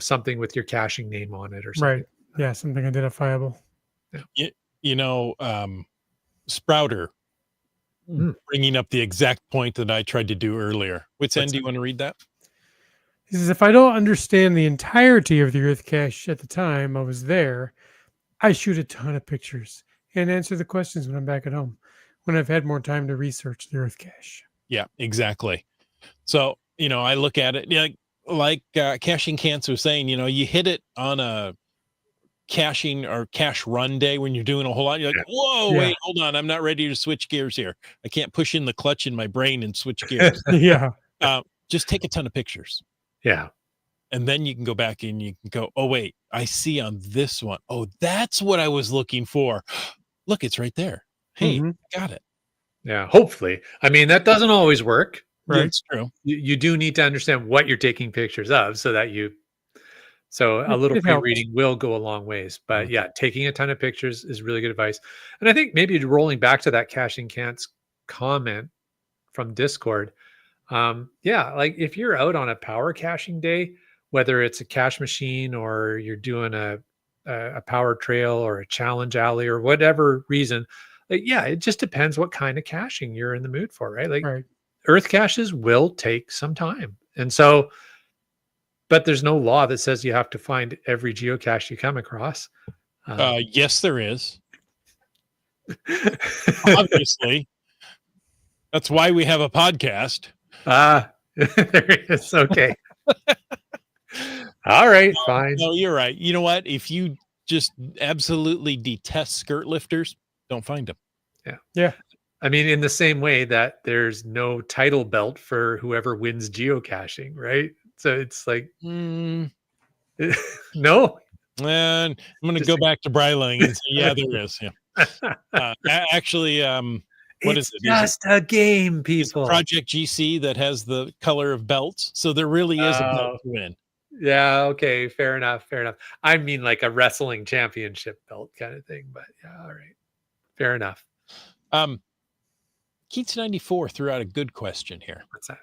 Speaker 3: something with your caching name on it or something.
Speaker 2: Right. Yeah, something identifiable.
Speaker 1: You know, Sprouter
Speaker 3: Mm.
Speaker 1: bringing up the exact point that I tried to do earlier. Which end do you want to read that?
Speaker 2: He says, if I don't understand the entirety of the Earth cache at the time I was there, I shoot a ton of pictures and answer the questions when I'm back at home, when I've had more time to research the Earth cache.
Speaker 1: Yeah, exactly. So, I look at it like Caching Cancer was saying, you hit it on a caching or cache run day when you're doing a whole lot. You're like, whoa,
Speaker 2: Yeah.
Speaker 1: wait, hold on. I'm not ready to switch gears here. I can't push in the clutch in my brain and switch gears.
Speaker 2: Yeah.
Speaker 1: Just take a ton of pictures.
Speaker 3: Yeah.
Speaker 1: And then you can go back and you can go, oh, wait, I see on this one. Oh, that's what I was looking for. Look, it's right there. Hey,
Speaker 2: Mhm.
Speaker 1: I got it.
Speaker 3: Yeah. Hopefully. I mean, that doesn't always work.
Speaker 1: Yeah,
Speaker 2: Right.
Speaker 1: it's true.
Speaker 3: You do need to understand what you're taking pictures of so that so a little
Speaker 2: It helps.
Speaker 3: pre-reading will go a long ways. But
Speaker 1: Mhm.
Speaker 3: yeah, taking a ton of pictures is really good advice. And I think maybe rolling back to that Caching Cant's comment from Discord, yeah, like if you're out on a power caching day, whether it's a cache machine or you're doing a power trail or a challenge alley or whatever reason, like, yeah, it just depends what kind of caching you're in the mood for, right? Like
Speaker 2: Right.
Speaker 3: Earth caches will take some time, and so, but there's no law that says you have to find every geocache you come across.
Speaker 1: Yes, there is. Obviously. That's why we have a podcast.
Speaker 3: There it is. Okay. All right, fine.
Speaker 1: No, you're right. You know what? If you just absolutely detest skirt lifters, don't find them.
Speaker 2: Yeah.
Speaker 3: I mean, in the same way that there's no title belt for whoever wins geocaching, right? So it's like,
Speaker 1: Mm,
Speaker 3: no.
Speaker 1: and I'm going to
Speaker 3: Just
Speaker 1: go
Speaker 3: like-
Speaker 1: back to Bryling and say, yeah, there is. Yeah. Actually, what
Speaker 3: It's
Speaker 1: is it?
Speaker 3: just a game,
Speaker 1: Is it
Speaker 3: people.
Speaker 1: Project GC that has the color of belts? So there really is a
Speaker 3: Oh.
Speaker 1: belt to win.
Speaker 3: Yeah, okay, fair enough, fair enough. I mean, like a wrestling championship belt kind of thing, but yeah, all right, fair enough.
Speaker 1: Keats 94 threw out a good question here.
Speaker 3: What's that?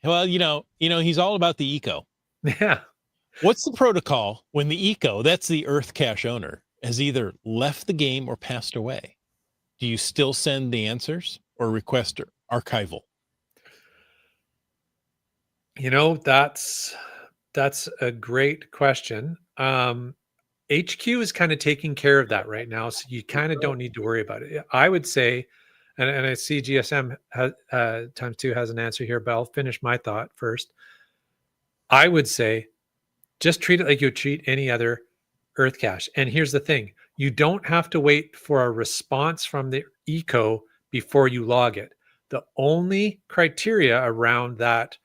Speaker 1: Well, he's all about the eco.
Speaker 3: Yeah.
Speaker 1: What's the protocol when the eco, that's the Earth cache owner, has either left the game or passed away? Do you still send the answers or request archival?
Speaker 3: That's a great question. HQ is kind of taking care of that right now, so you kind of don't need to worry about it. I would say, and I see GSM times two has an answer here, but I'll finish my thought first. I would say just treat it like you would treat any other Earth cache. And here's the thing: you don't have to wait for a response from the eco before you log it. The only criteria around that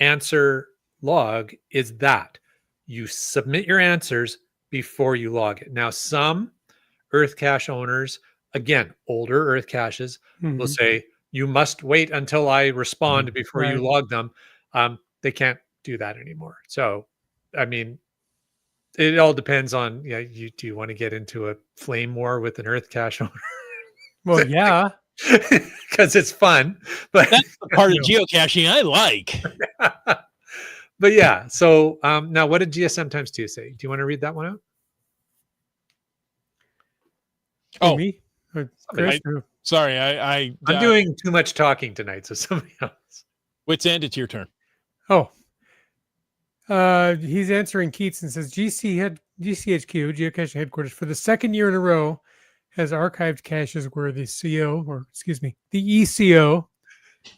Speaker 3: answer log is that you submit your answers before you log it. Now, some EarthCache owners, again, older EarthCaches, will
Speaker 2: Mhm.
Speaker 3: say, you must wait until I respond before you
Speaker 2: Right.
Speaker 3: log them. They can't do that anymore. So, I mean, it all depends on, do you want to get into a flame war with an EarthCache owner?
Speaker 2: Well, yeah.
Speaker 3: Because it's fun, but
Speaker 1: That's the part of
Speaker 2: No.
Speaker 1: geocaching I like.
Speaker 3: but yeah. So now, what did GSM times 2 say? Do you want to read that one out?
Speaker 2: Who,
Speaker 1: Oh,
Speaker 2: me? Or Chris? Or-
Speaker 1: sorry. I
Speaker 3: I'm doing too much talking tonight, so somebody else.
Speaker 1: Wits End, it's your turn.
Speaker 2: Oh. He's answering Keats and says GCHQ, Geocaching Headquarters, for the second year in a row has archived caches where the CO, or excuse me, the ECO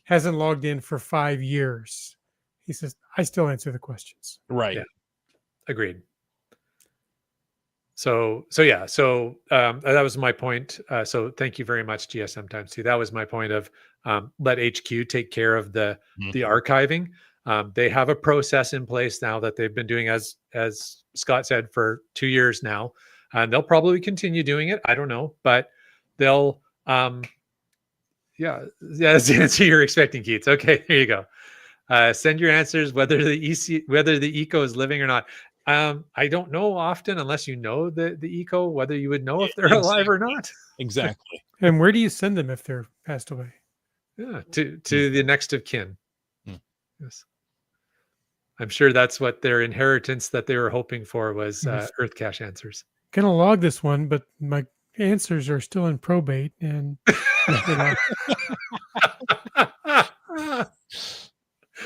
Speaker 2: hasn't logged in for 5 years. He says, I still answer the questions.
Speaker 1: Right.
Speaker 3: Yeah. Agreed. So that was my point. So thank you very much, GSM times 2. That was my point of let HQ take care of the archiving. They have a process in place now that they've been doing, as Scott said, for 2 years now, and they'll probably continue doing it. I don't know, but they'll that's the answer you're expecting, Keats. Okay, there you go. Send your answers whether the eco is living or not. I don't know often, unless you know the eco, whether you would know if they're alive or not.
Speaker 1: Exactly.
Speaker 2: And where do you send them if they're passed away?
Speaker 3: Yeah, to the next of kin.
Speaker 1: Hmm.
Speaker 3: Yes, I'm sure that's what their inheritance that they were hoping for was
Speaker 2: Yes.
Speaker 3: EarthCache answers.
Speaker 2: Gonna log this one, but my answers are still in probate, and you know,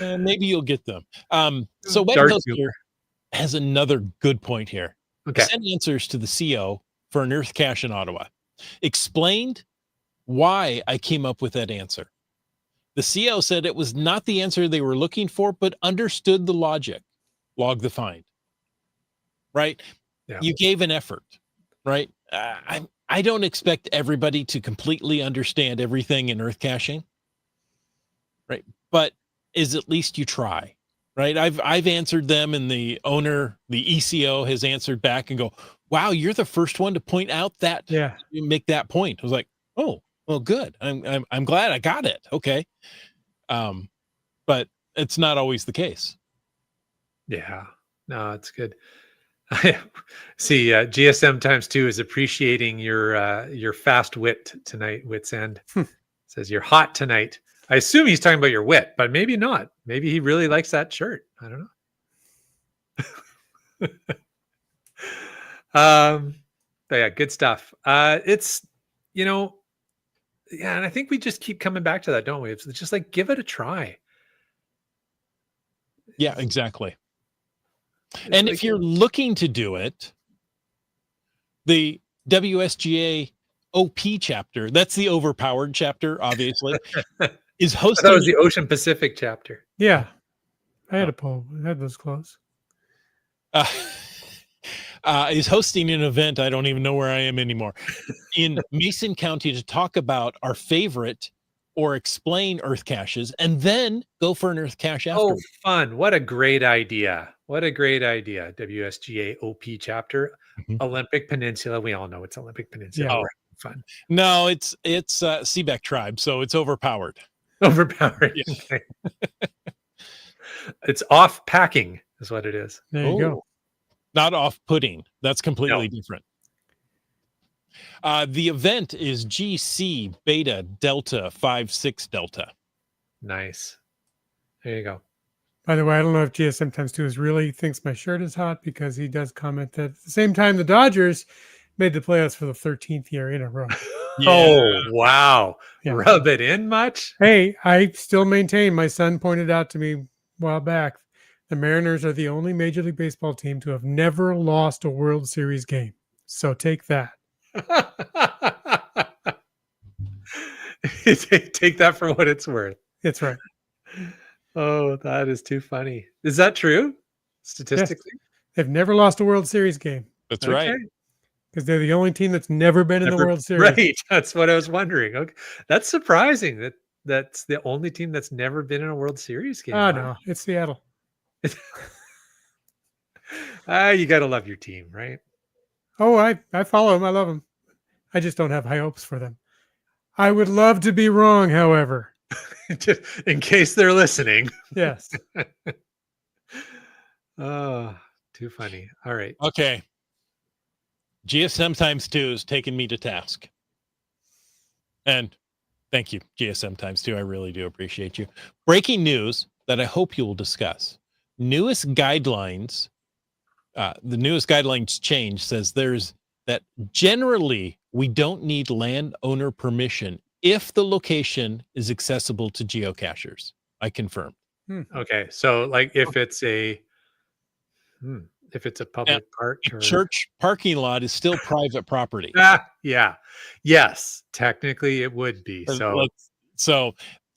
Speaker 1: Maybe you'll get them. So Wet
Speaker 3: Dark
Speaker 1: Coaster
Speaker 3: humor.
Speaker 1: has another good point here.
Speaker 3: Okay.
Speaker 1: Send answers to the CO for an Earth cache in Ottawa. Explained why I came up with that answer. The CO said it was not the answer they were looking for, but understood the logic. Log the find. Right?
Speaker 3: Yeah.
Speaker 1: You gave an effort. Right? I don't expect everybody to completely understand everything in Earth caching. Right? But is at least you try. Right? I've answered them, and the owner, the ECO, has answered back and go, wow, you're the first one to point out that
Speaker 2: yeah.
Speaker 1: you make that point. I was like, oh, well, good. I'm glad I got it. Okay. But it's not always the case.
Speaker 3: Yeah. No, it's good. See, GSM times 2 is appreciating your fast wit tonight. Wits End says you're hot tonight. I assume he's talking about your wit, but maybe not. Maybe he really likes that shirt. I don't know. But yeah, good stuff. It's and I think we just keep coming back to that, don't we? It's just like, give it a try.
Speaker 1: Yeah, exactly.
Speaker 3: It's
Speaker 1: And
Speaker 3: like,
Speaker 1: if you're looking to do it, the WSGA OP chapter, that's the overpowered chapter, obviously, is
Speaker 3: I
Speaker 1: hosting.
Speaker 3: thought it was the Ocean Pacific chapter.
Speaker 2: Yeah. I had a poll. I had those close.
Speaker 1: Is hosting an event. I don't even know where I am anymore, in Mason County, to talk about our favorite or explain Earth caches, and then go for an Earth cache after.
Speaker 3: Oh, fun. What a great idea. What a great idea. WSGA OP chapter.
Speaker 1: Mhm.
Speaker 3: Olympic Peninsula. We all know it's Olympic Peninsula.
Speaker 2: Yeah.
Speaker 3: We're having fun.
Speaker 1: No, it's Seebeck tribe, so it's overpowered.
Speaker 3: Overpowered.
Speaker 1: Yeah.
Speaker 3: Okay. It's off packing is what it is.
Speaker 2: There you go.
Speaker 1: Not off-putting. That's completely different. The event is GC Beta Delta 56 Delta.
Speaker 3: Nice. There you go.
Speaker 2: By the way, I don't know if GSM times 2 is really thinks my shirt is hot, because he does comment that at the same time the Dodgers made the playoffs for the 13th year in a row.
Speaker 3: Oh, wow.
Speaker 2: Yeah.
Speaker 3: Rub it in much?
Speaker 2: Hey, I still maintain, my son pointed out to me a while back, the Mariners are the only Major League Baseball team to have never lost a World Series game. So take that.
Speaker 3: Take that for what it's worth.
Speaker 2: It's right.
Speaker 3: Oh, that is too funny. Is that true? Statistically?
Speaker 2: Yes. They've never lost a World Series game
Speaker 1: That's right.
Speaker 3: Okay.
Speaker 2: because they're the only team that's never been in the World Series.
Speaker 3: Right. That's what I was wondering. Okay. That's surprising that's the only team that's never been in a World Series game.
Speaker 2: Oh, no, it's Seattle.
Speaker 3: You got to love your team, right?
Speaker 2: Oh, I follow them. I love them. I just don't have high hopes for them. I would love to be wrong, however.
Speaker 3: Just in case they're listening.
Speaker 2: Yes.
Speaker 3: Oh, too funny. All right.
Speaker 1: Okay. GSM times 2 is taking me to task. And thank you, GSM times 2. I really do appreciate you. Breaking news that I hope you will discuss. Newest guidelines, the newest guidelines change says that generally we don't need landowner permission if the location is accessible to geocachers. I confirm.
Speaker 3: Okay. So like if it's a public park
Speaker 1: A
Speaker 3: or
Speaker 1: church parking lot is still private property.
Speaker 3: yeah. Yes, technically it would be. So
Speaker 1: So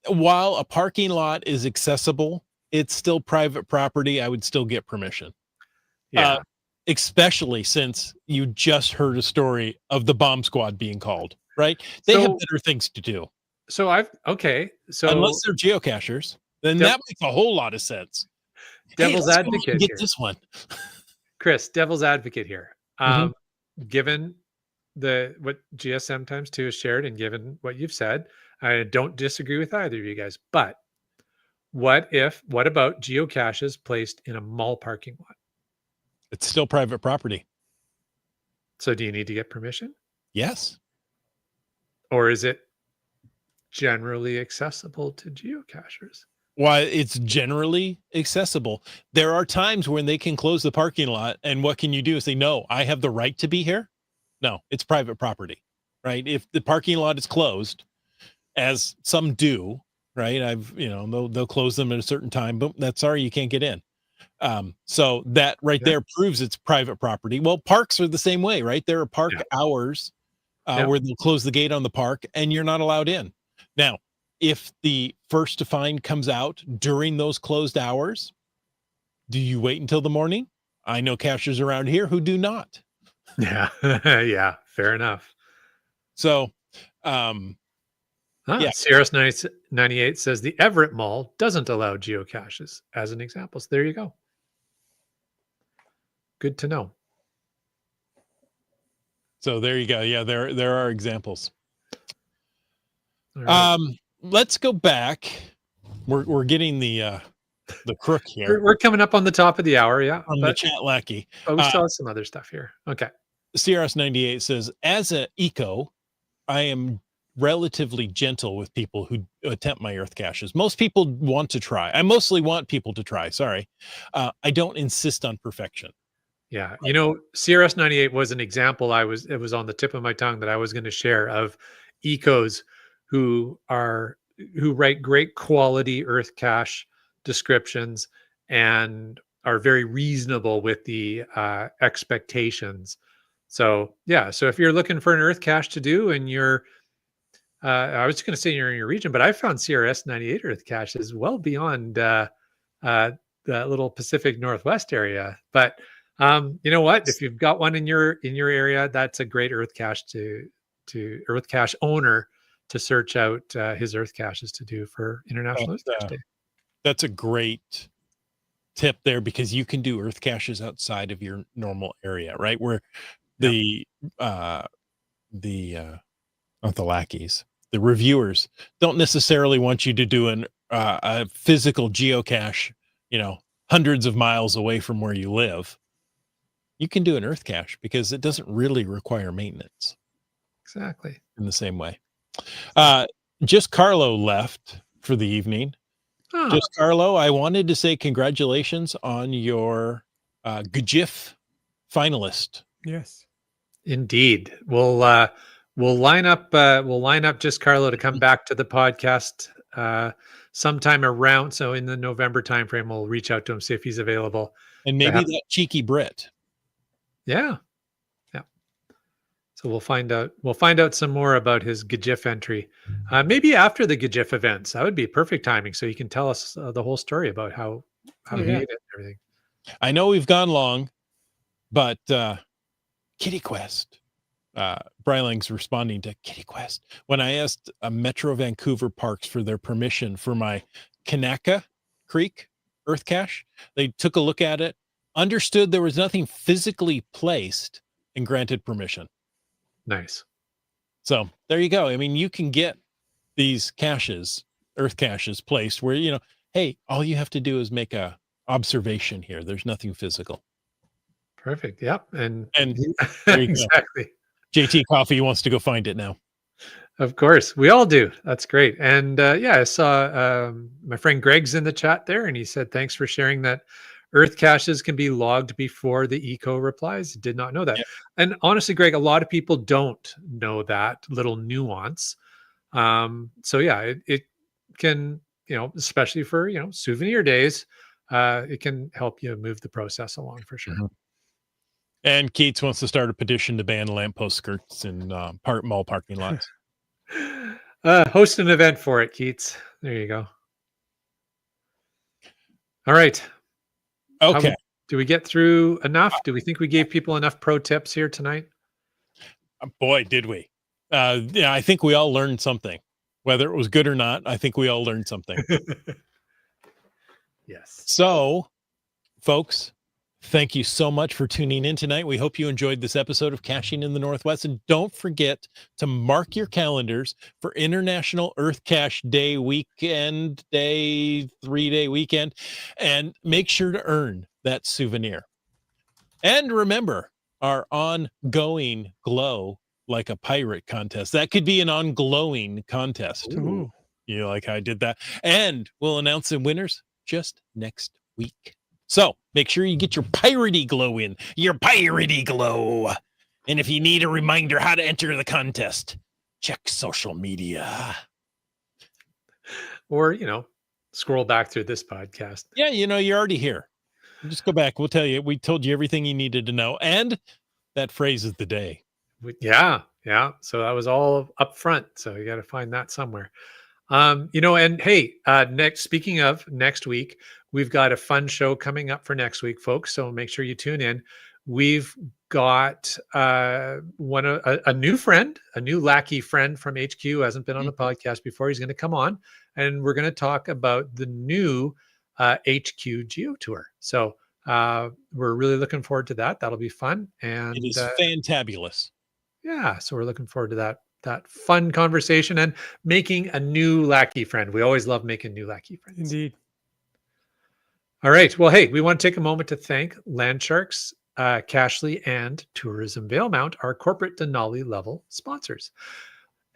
Speaker 1: while a parking lot is accessible, it's still private property. I would still get permission.
Speaker 3: yeah.
Speaker 1: Especially since you just heard a story of the bomb squad being called, right? They have
Speaker 3: So-
Speaker 1: better things to do.
Speaker 3: So so
Speaker 1: Unless they're geocachers, then that makes a whole lot of sense.
Speaker 3: Devil's
Speaker 1: let's go and
Speaker 3: advocate
Speaker 1: get
Speaker 3: here.
Speaker 1: this one.
Speaker 3: Chris, devil's advocate here.
Speaker 1: Mhm.
Speaker 3: Given what GSM times 2 has shared and given what you've said, I don't disagree with either of you guys. But what about geocaches placed in a mall parking lot?
Speaker 1: It's still private property.
Speaker 3: So do you need to get permission?
Speaker 1: Yes.
Speaker 3: Or is it generally accessible to geocachers?
Speaker 1: Why it's generally accessible. There are times when they can close the parking lot, and what can you do? Say, no, I have the right to be here. No, it's private property, right? If the parking lot is closed, as some do, right? They'll close them at a certain time, but that's sorry, you can't get in. So that right there proves it's private property. Well, parks are the same way, right? There are park hours where they'll close the gate on the park and you're not allowed in. Now, if the first to find comes out during those closed hours, do you wait until the morning? I know cachers around here who do not.
Speaker 3: Yeah. Yeah. Fair enough.
Speaker 1: So,
Speaker 3: Sierra's 98 says the Everett Mall doesn't allow geocaches as an example. So there you go. Good to know.
Speaker 1: So there you go. Yeah, there are examples.
Speaker 3: All right.
Speaker 1: Let's go back. We're getting the crook here.
Speaker 3: We're coming up on the top of the hour, yeah.
Speaker 1: From the chat lackey.
Speaker 3: But we still have some other stuff here. Okay.
Speaker 1: CRS98 says, as an eco, I am relatively gentle with people who attempt my earth caches. Most people want to try. I mostly want people to try. Sorry. I don't insist on perfection.
Speaker 3: Yeah. CRS98 was an example. It was on the tip of my tongue that I was going to share of ecos who write great quality earth cache descriptions and are very reasonable with the expectations. So yeah. So if you're looking for an earth cache to do and you're I was going to say you're in your region, but I found CRS98 earth caches well beyond the little Pacific Northwest area. But you know what? If you've got one in your area, that's a great earth cache to earth cache owner to search out his earth caches to do for International Earth Cache Day.
Speaker 1: That's a great tip there because you can do earth caches outside of your normal area, right? Where not the lackeys, the reviewers don't necessarily want you to do a physical geocache, hundreds of miles away from where you live. You can do an earth cache because it doesn't really require maintenance.
Speaker 3: Exactly.
Speaker 1: In the same way. Just Carlo left for the evening.
Speaker 3: Oh.
Speaker 1: Just Carlo, I wanted to say congratulations on your GIF finalist.
Speaker 2: Yes.
Speaker 3: Indeed. We'll line up just Carlo to come back to the podcast sometime around. So in the November timeframe, we'll reach out to him, see if he's available.
Speaker 1: And maybe that cheeky Brit.
Speaker 3: Yeah. Yeah. So we'll find out some more about his GIF entry. Maybe after the GIF events. That would be perfect timing. So you can tell us the whole story about how he did it and everything.
Speaker 1: I know we've gone long, but Kitty Quest. Bryling's responding to Kitty Quest. When I asked Metro Vancouver Parks for their permission for my Kanaka Creek Earth Cache, they took a look at it, understood there was nothing physically placed, and granted permission.
Speaker 3: Nice.
Speaker 1: So there you go. I mean, you can get these caches, earth caches placed where, hey, all you have to do is make a observation here. There's nothing physical.
Speaker 3: Perfect. Yep. And
Speaker 1: there you go.
Speaker 3: exactly.
Speaker 1: JT Coffee wants to go find it now.
Speaker 3: Of course, we all do. That's great. And I saw my friend Greg's in the chat there, and he said, thanks for sharing that earth caches can be logged before the eco replies. Did not know that.
Speaker 1: Yep.
Speaker 3: And honestly, Greg, a lot of people don't know that little nuance. So yeah, it can, especially for, souvenir days, it can help you move the process along for sure.
Speaker 1: Mm-hmm. And Keats wants to start a petition to ban lamppost skirts in mall parking lots.
Speaker 3: Host an event for it, Keats. There you go. All right.
Speaker 1: Okay.
Speaker 3: Do we get through enough? Do we think we gave people enough pro tips here tonight?
Speaker 1: Boy, did we. Yeah, I think we all learned something. Whether it was good or not, I think we all learned something.
Speaker 3: Yes.
Speaker 1: So, folks, thank you so much for tuning in tonight. We hope you enjoyed this episode of Caching in the Northwest. And don't forget to mark your calendars for International Earth Cache Day weekend, 3-day weekend, and make sure to earn that souvenir. And remember our ongoing glow like a pirate contest. That could be an on-glowing contest.
Speaker 2: Ooh.
Speaker 1: You like how I did that? And we'll announce the winners just next week. So make sure you get your piratey glow in, your piratey glow. And if you need a reminder how to enter the contest, check social media.
Speaker 3: Or, scroll back through this podcast.
Speaker 1: Yeah, you're already here. Just go back. We'll tell you. We told you everything you needed to know. And that phrase of the day.
Speaker 3: Yeah. So that was all up front. So you got to find that somewhere. And hey, speaking of next week, we've got a fun show coming up for next week, folks. So make sure you tune in. We've got a new friend, a new lackey friend from HQ who hasn't been on the podcast before. He's going to come on, and we're going to talk about the new HQ Geo Tour. So we're really looking forward to that. That'll be fun. And
Speaker 1: it is fantabulous.
Speaker 3: Yeah, so we're looking forward to that fun conversation and making a new lackey friend. We always love making new lackey friends.
Speaker 2: Indeed.
Speaker 3: All right. Well, hey, we want to take a moment to thank Landsharks, Cashly, and Tourism Valemount, our corporate Denali level sponsors.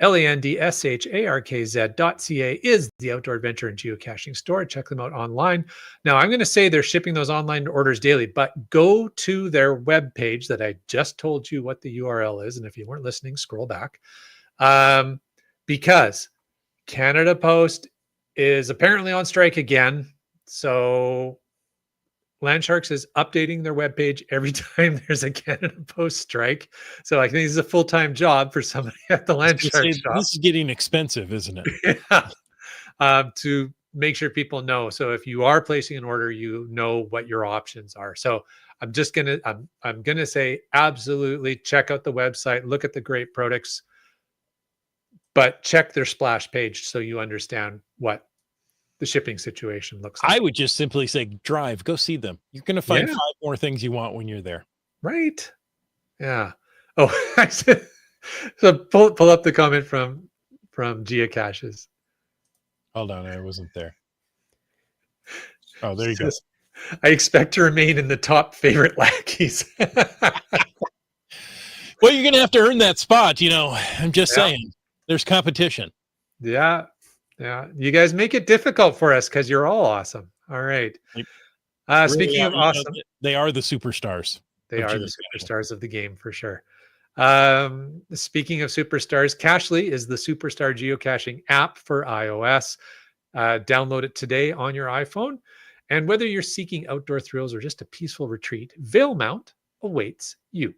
Speaker 3: landsharkz.ca is the outdoor adventure and geocaching store. Check them out online. Now, I'm going to say they're shipping those online orders daily, but go to their webpage that I just told you what the URL is. And if you weren't listening, scroll back. Because Canada Post is apparently on strike again. So Landsharks is updating their webpage every time there's a Canada Post strike. So I think this is a full-time job for somebody at the Landsharks shop.
Speaker 1: This is getting expensive, isn't it?
Speaker 3: Yeah. To make sure people know. So if you are placing an order, you know what your options are. So I'm gonna say absolutely check out the website, look at the great products, but check their splash page so you understand what the shipping situation looks like.
Speaker 1: I would just simply say, drive, go see them. You're going to find 5 more things you want when you're there.
Speaker 3: Right. Yeah. Oh, so pull up the comment from geocaches.
Speaker 1: Hold on. I wasn't there. Oh, there you go.
Speaker 3: I expect to remain in the top favorite lackeys.
Speaker 1: Well, you're going to have to earn that spot. I'm just saying there's competition.
Speaker 3: Yeah. Yeah. You guys make it difficult for us because you're all awesome. All right. Speaking of awesome,
Speaker 1: they are the superstars.
Speaker 3: They are the superstars of the game for sure. Speaking of superstars, Cashly is the superstar geocaching app for iOS. Download it today on your iPhone. And whether you're seeking outdoor thrills or just a peaceful retreat, Valemount awaits you.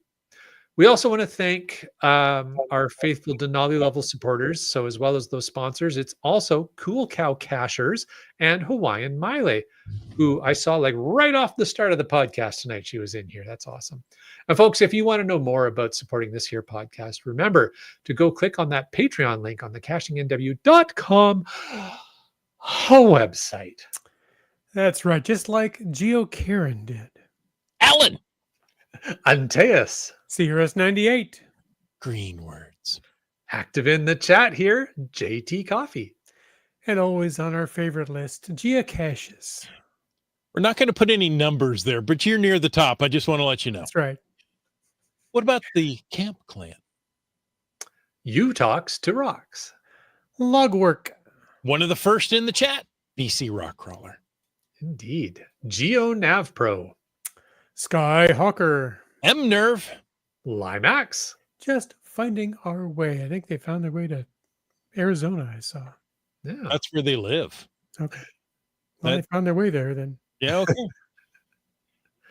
Speaker 3: We also want to thank our faithful Denali level supporters. So as well as those sponsors, it's also Cool Cow Cachers and Hawaiian Maile, who I saw like right off the start of the podcast tonight. She was in here. That's awesome. And folks, if you want to know more about supporting this here podcast, remember to go click on that Patreon link on the cachingnw.com website.
Speaker 2: That's right. Just like Geo Karen did.
Speaker 1: Alan.
Speaker 3: Antaeus.
Speaker 2: Cirrus 98.
Speaker 1: Green words.
Speaker 3: Active in the chat here, JT Coffee.
Speaker 2: And always on our favorite list, geocaches.
Speaker 1: We're not going to put any numbers there, but you're near the top. I just want to let you know.
Speaker 2: That's right.
Speaker 1: What about the Camp Clan?
Speaker 3: You talks to rocks.
Speaker 2: Logwork.
Speaker 1: One of the first in the chat, BC Rockcrawler.
Speaker 3: Indeed. Geo Nav Pro.
Speaker 2: Skyhawker.
Speaker 1: M-Nerve.
Speaker 3: Limax.
Speaker 2: Just finding our way. I think they found their way to Arizona, I saw.
Speaker 3: Yeah.
Speaker 1: That's where they live.
Speaker 2: Okay. Well, they found their way there then.
Speaker 1: Yeah, okay.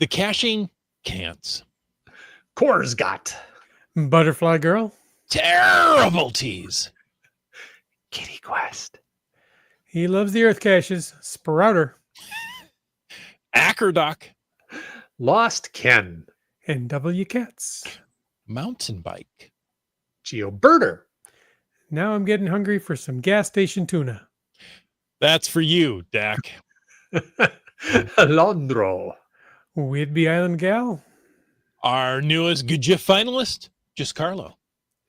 Speaker 1: The Caching Cants.
Speaker 3: Korsgat.
Speaker 2: Butterfly Girl.
Speaker 1: Terrible tease.
Speaker 3: Kitty Quest.
Speaker 2: He loves the EarthCaches. Sprouter.
Speaker 1: Acrodoc.
Speaker 3: Lost Ken.
Speaker 2: And W Cats.
Speaker 1: Mountain Bike.
Speaker 3: GeoBirder.
Speaker 2: Now I'm getting hungry for some gas station tuna.
Speaker 1: That's for you, Dak.
Speaker 3: Alondro.
Speaker 2: Whidbey Island Gal.
Speaker 1: Our newest Good GIF finalist, Just Carlo.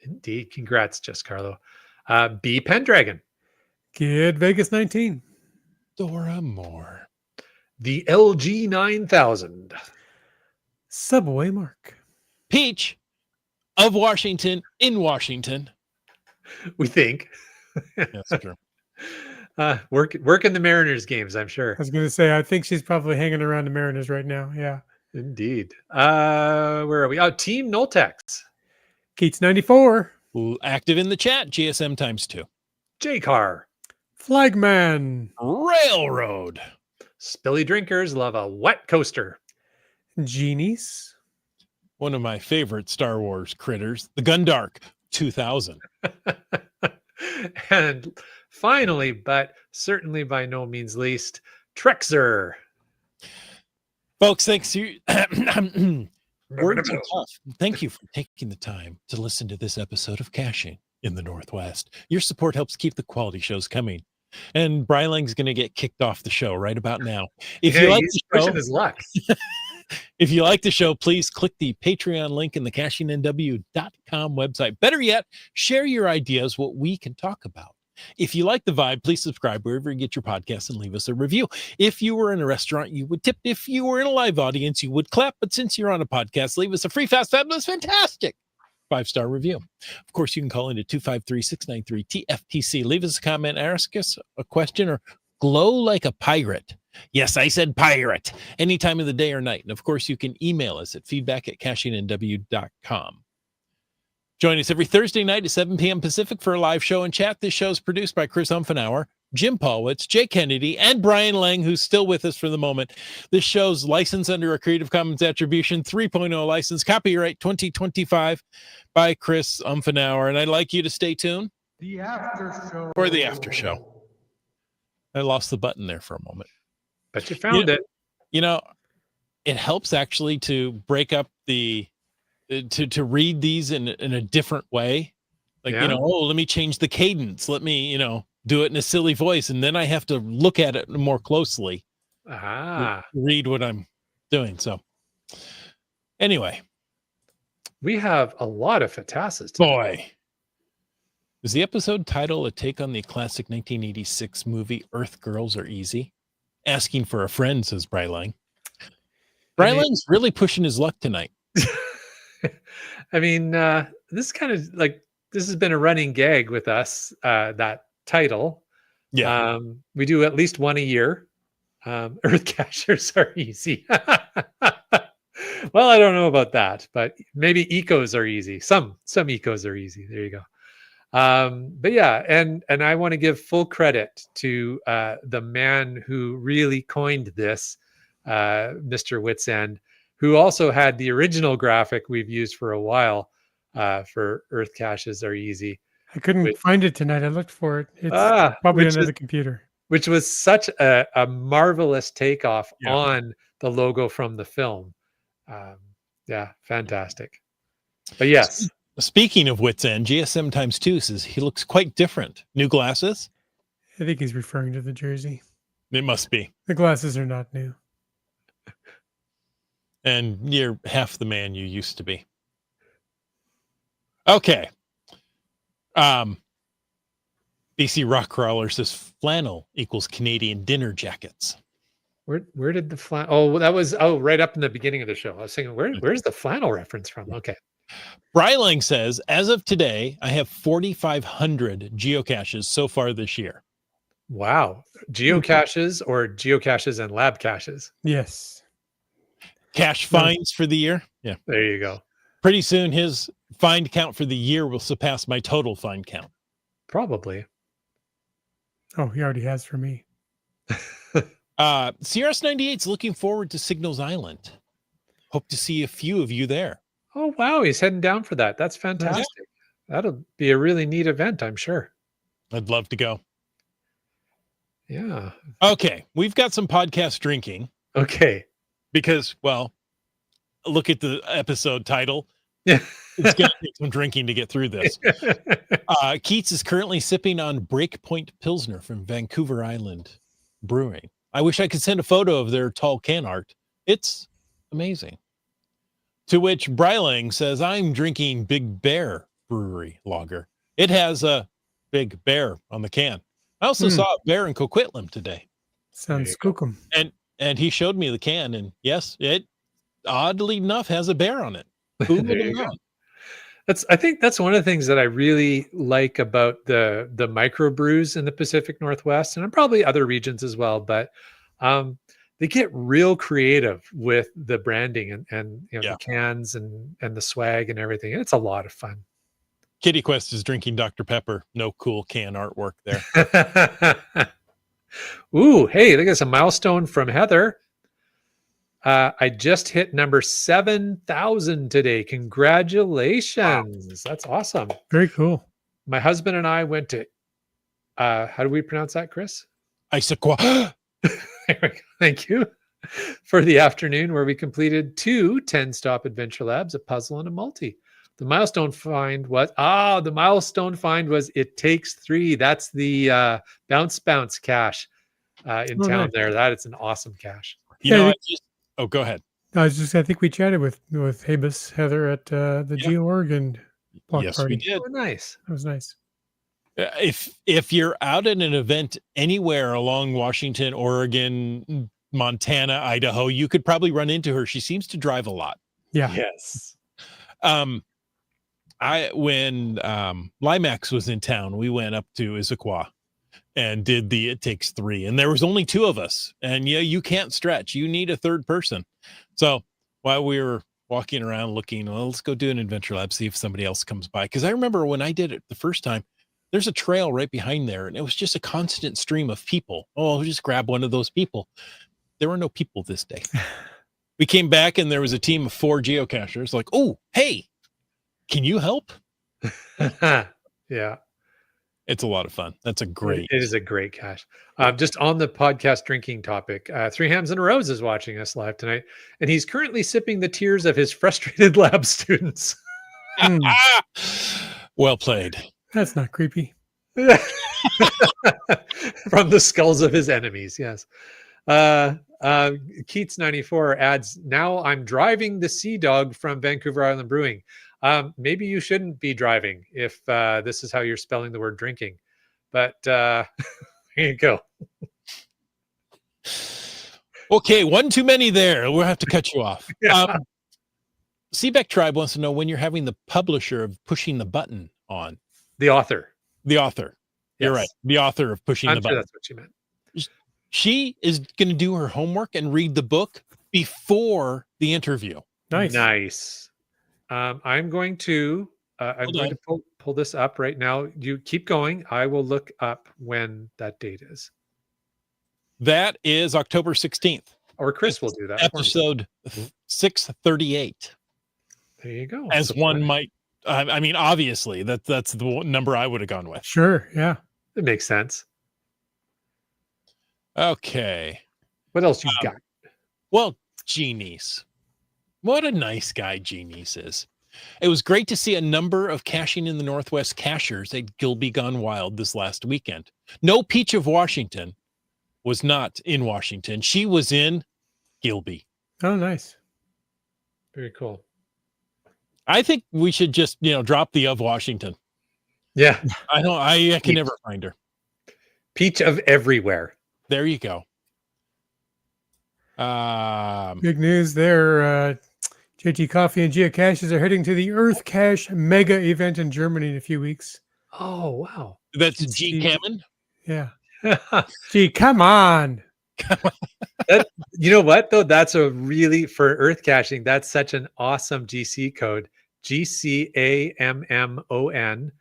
Speaker 3: Indeed. Congrats, Just Carlo. B Pendragon.
Speaker 2: Kid Vegas 19.
Speaker 1: Dora Moore.
Speaker 3: The LG 9000.
Speaker 2: Subway Mark.
Speaker 1: Peach of Washington in Washington.
Speaker 3: We think.
Speaker 1: That's true.
Speaker 3: Working the Mariners games, I'm sure.
Speaker 2: I was going to say, I think she's probably hanging around the Mariners right now. Yeah.
Speaker 3: Indeed. Where are we? Oh, Team Noltex.
Speaker 2: Keats 94.
Speaker 1: Active in the chat, GSM times 2.
Speaker 3: J-Car.
Speaker 2: Flagman.
Speaker 1: Railroad.
Speaker 3: Spilly drinkers love a wet coaster.
Speaker 2: Genies.
Speaker 1: One of my favorite Star Wars critters, the Gundark 2000.
Speaker 3: And finally, but certainly by no means least, Trexer.
Speaker 1: Folks, thanks you. Words are tough. Thank you for taking the time to listen to this episode of Caching in the Northwest. Your support helps keep the quality shows coming. And Brylang's going to get kicked off the show right about now. If you like
Speaker 3: he's
Speaker 1: the
Speaker 3: pushing
Speaker 1: show,
Speaker 3: his luck.
Speaker 1: if you like the show, please click the Patreon link in the cashingnw.com website. Better yet, share your ideas, what we can talk about. If you like the vibe, please subscribe wherever you get your podcasts and leave us a review. If you were in a restaurant, you would tip. If you were in a live audience, you would clap. But since you're on a podcast, leave us a free, fast, fabulous, fantastic 5-star review. Of course, you can call into 253-693-TFTC. Leave us a comment, ask us a question, or glow like a pirate. Yes, I said pirate. Any time of the day or night. And of course, you can email us at feedback@cashingnw.com. Join us every Thursday night at 7 p.m. Pacific for a live show and chat. This show is produced by Chris Umfenauer, Jim Paulwitz, Jay Kennedy, and Brian Lang, who's still with us for the moment. This show's licensed under a Creative Commons Attribution 3.0 license, copyright 2025 by Chris Umfenauer. And I'd like you to stay tuned for the after show. I lost the button there for a moment.
Speaker 3: But you found it.
Speaker 1: You know, it helps actually to break up the to read these in a different way. Like,
Speaker 3: Yeah.
Speaker 1: let me change the cadence. Let me, do it in a silly voice. And then I have to look at it more closely. Read what I'm doing. So anyway.
Speaker 3: We have a lot of fatasses.
Speaker 1: Boy. Is the episode title a take on the classic 1986 movie Earth Girls Are Easy? Asking for a friend, says Brylang. Brylang's really pushing his luck tonight.
Speaker 3: I mean, this kind of this has been a running gag with us, that title.
Speaker 1: Yeah.
Speaker 3: We do at least one a year. EarthCaches are easy. Well, I don't know about that, but maybe ecos are easy. Some ecos are easy. There you go. But yeah, and I want to give full credit to the man who really coined this, Mr. Wits End, who also had the original graphic we've used for a while for EarthCaches Are Easy.
Speaker 2: I couldn't find it tonight. I looked for it. It's probably under the computer.
Speaker 3: Which was such a marvelous takeoff on the logo from the film. Yeah, fantastic. But yes.
Speaker 1: Speaking of Wits End, GSM times 2 says he looks quite different. New glasses?
Speaker 2: I think he's referring to the jersey.
Speaker 1: It must be.
Speaker 2: The glasses are not new.
Speaker 1: And you're half the man you used to be. Okay. BC Rock Crawler says flannel equals Canadian dinner jackets.
Speaker 3: Where did the flannel? Oh, that was right up in the beginning of the show. I was thinking, where's the flannel reference from? Okay.
Speaker 1: Bryling says, as of today, I have 4,500 geocaches so far this year.
Speaker 3: Wow. Geocaches or geocaches and lab caches?
Speaker 2: Yes.
Speaker 1: Cache finds for the year. Yeah.
Speaker 3: There you go.
Speaker 1: Pretty soon his find count for the year will surpass my total find count.
Speaker 3: Probably.
Speaker 2: Oh, he already has for me.
Speaker 1: CRS98 is looking forward to Signals Island. Hope to see a few of you there.
Speaker 3: Oh, wow. He's heading down for that. That's fantastic. That'll be a really neat event, I'm sure.
Speaker 1: I'd love to go.
Speaker 3: Yeah.
Speaker 1: Okay. We've got some podcast drinking
Speaker 3: Okay.
Speaker 1: because, well, look at the episode title.
Speaker 3: Yeah.
Speaker 1: It's going to take some drinking to get through this. Keats is currently sipping on Breakpoint Pilsner from Vancouver Island Brewing. I wish I could send a photo of their tall can art. It's amazing. To which Bryling says, I'm drinking Big Bear Brewery lager. It has a big bear on the can. I also saw a bear in Coquitlam today.
Speaker 2: Sounds skookum.
Speaker 1: And he showed me the can, and yes, it oddly enough has a bear on it. Who would have known?
Speaker 3: I think that's one of the things that I really like about the microbrews in the Pacific Northwest, and probably other regions as well. But they get real creative with the branding and the cans and the swag and everything. And it's a lot of fun.
Speaker 1: Kitty Quest is drinking Dr. Pepper. No cool can artwork there.
Speaker 3: Ooh, hey, look at some milestone from Heather. I just hit number 7,000 today. Congratulations. Wow. That's awesome.
Speaker 2: Very cool.
Speaker 3: My husband and I went to, how do we pronounce that, Chris?
Speaker 1: Issaquah.
Speaker 3: Thank you. For the afternoon where we completed 2 10-stop adventure labs, a puzzle and a multi. The milestone find was, It Takes 3. That's the bounce cache in town there. That is an awesome cache.
Speaker 1: Go ahead.
Speaker 2: I think we chatted with Habus Heather at the Geo-Org and block party.
Speaker 1: We did.
Speaker 3: Oh, nice.
Speaker 2: That was nice.
Speaker 1: If you're out at an event anywhere along Washington, Oregon, Montana, Idaho, you could probably run into her. She seems to drive a lot.
Speaker 2: Yeah.
Speaker 3: Yes.
Speaker 1: When Limax was in town, we went up to Issaquah and did the It Takes 3, and there was only 2 of us, and you can't stretch. You need a third person. So while we were walking around looking, well, let's go do an adventure lab, see if somebody else comes by. Because I remember when I did it the first time, there's a trail right behind there, and it was just a constant stream of people. Oh, I'll just grab one of those people. There were no people this day. We came back, and there was a team of 4 geocachers like, oh, hey, can you help?
Speaker 3: Yeah.
Speaker 1: It's a lot of fun. That's a great.
Speaker 3: It is a great cache. Just on the podcast drinking topic, 3 Hams and a Rose is watching us live tonight, and he's currently sipping the tears of his frustrated lab students.
Speaker 1: Well played.
Speaker 2: That's not creepy.
Speaker 3: From the skulls of his enemies, yes. Keats94 adds, now I'm driving the Sea Dog from Vancouver Island Brewing. Maybe you shouldn't be driving if this is how you're spelling the word drinking. But there you go.
Speaker 1: Okay, one too many there. We'll have to cut you off.
Speaker 3: Yeah.
Speaker 1: Seabeck Tribe wants to know when you're having the publisher of Pushing the Button on.
Speaker 3: The author.
Speaker 1: The author.
Speaker 3: Yes.
Speaker 1: You're right. The author of Pushing the Button.
Speaker 3: That's what you meant.
Speaker 1: She is going to do her homework and read the book before the interview.
Speaker 3: Nice. I'm going to pull this up right now. You keep going. I will look up when that date is.
Speaker 1: That is October 16th.
Speaker 3: Or Chris will do that.
Speaker 1: Episode 638.
Speaker 3: There you go.
Speaker 1: As one might, I mean, obviously that's the number I would have gone with.
Speaker 2: Sure. Yeah.
Speaker 3: It makes sense.
Speaker 1: Okay.
Speaker 3: What else you got?
Speaker 1: Well, Genies. What a nice guy Genies is. It was great to see a number of Caching in the Northwest cachers at Gilby Gone Wild this last weekend. No Peach of Washington was not in Washington. She was in Gilby.
Speaker 2: Oh, nice.
Speaker 3: Very cool.
Speaker 1: I think we should just, drop the of Washington.
Speaker 3: Yeah.
Speaker 1: I can never find her.
Speaker 3: Peach of everywhere.
Speaker 1: There you go.
Speaker 2: Big news there. JT Coffee and Geocaches are heading to the EarthCache mega event in Germany in a few weeks.
Speaker 3: Oh, wow.
Speaker 1: That's G Cameron.
Speaker 2: Yeah. Gee, come on.
Speaker 3: You know what, though? That's for earth caching, that's such an awesome GC code. GCAMMON.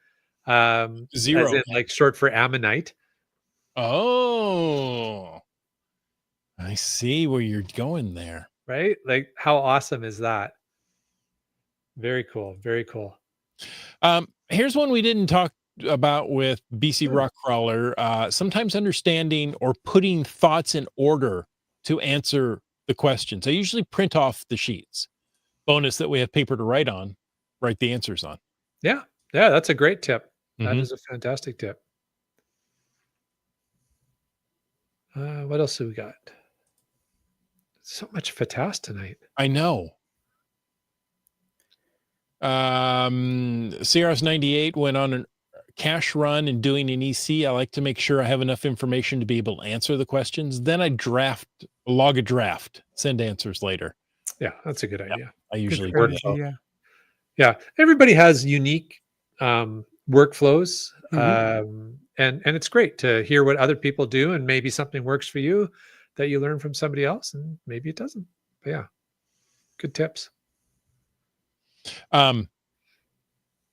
Speaker 1: Zero.
Speaker 3: As in like short for ammonite.
Speaker 1: Oh, I see where you're going there.
Speaker 3: Right? Like, how awesome is that? Very cool. Very cool.
Speaker 1: Here's one we didn't talk about with BC Rock Crawler. Sometimes understanding or putting thoughts in order to answer the questions. I usually print off the sheets. Bonus that we have paper to write the answers on.
Speaker 3: Yeah. Yeah, that's a great tip. That is a fantastic tip. What else have we got? So much FATAS tonight.
Speaker 1: I know. CRS98 went on a cache run and doing an EC. I like to make sure I have enough information to be able to answer the questions. Then I log a draft, send answers later.
Speaker 3: Yeah, that's a good idea.
Speaker 1: I usually do that.
Speaker 3: Yeah. Everybody has unique workflows. And it's great to hear what other people do, and maybe something works for you that you learn from somebody else, and maybe it doesn't. But yeah, good tips.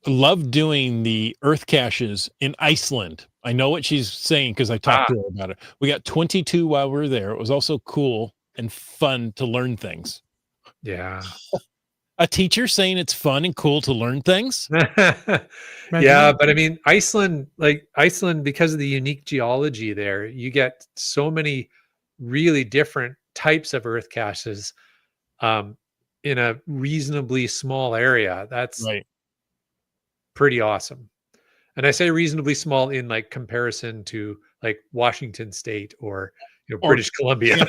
Speaker 1: Love doing the earth caches in Iceland. I know what she's saying because I talked to her about it. We got 22 while we were there. It was also cool and fun to learn things.
Speaker 3: Yeah.
Speaker 1: A teacher saying it's fun and cool to learn things.
Speaker 3: Yeah, but I mean, Iceland, because of the unique geology there, you get so many really different types of earth caches in a reasonably small area. That's
Speaker 1: right.
Speaker 3: Pretty awesome. And I say reasonably small in like comparison to like Washington State or British Columbia.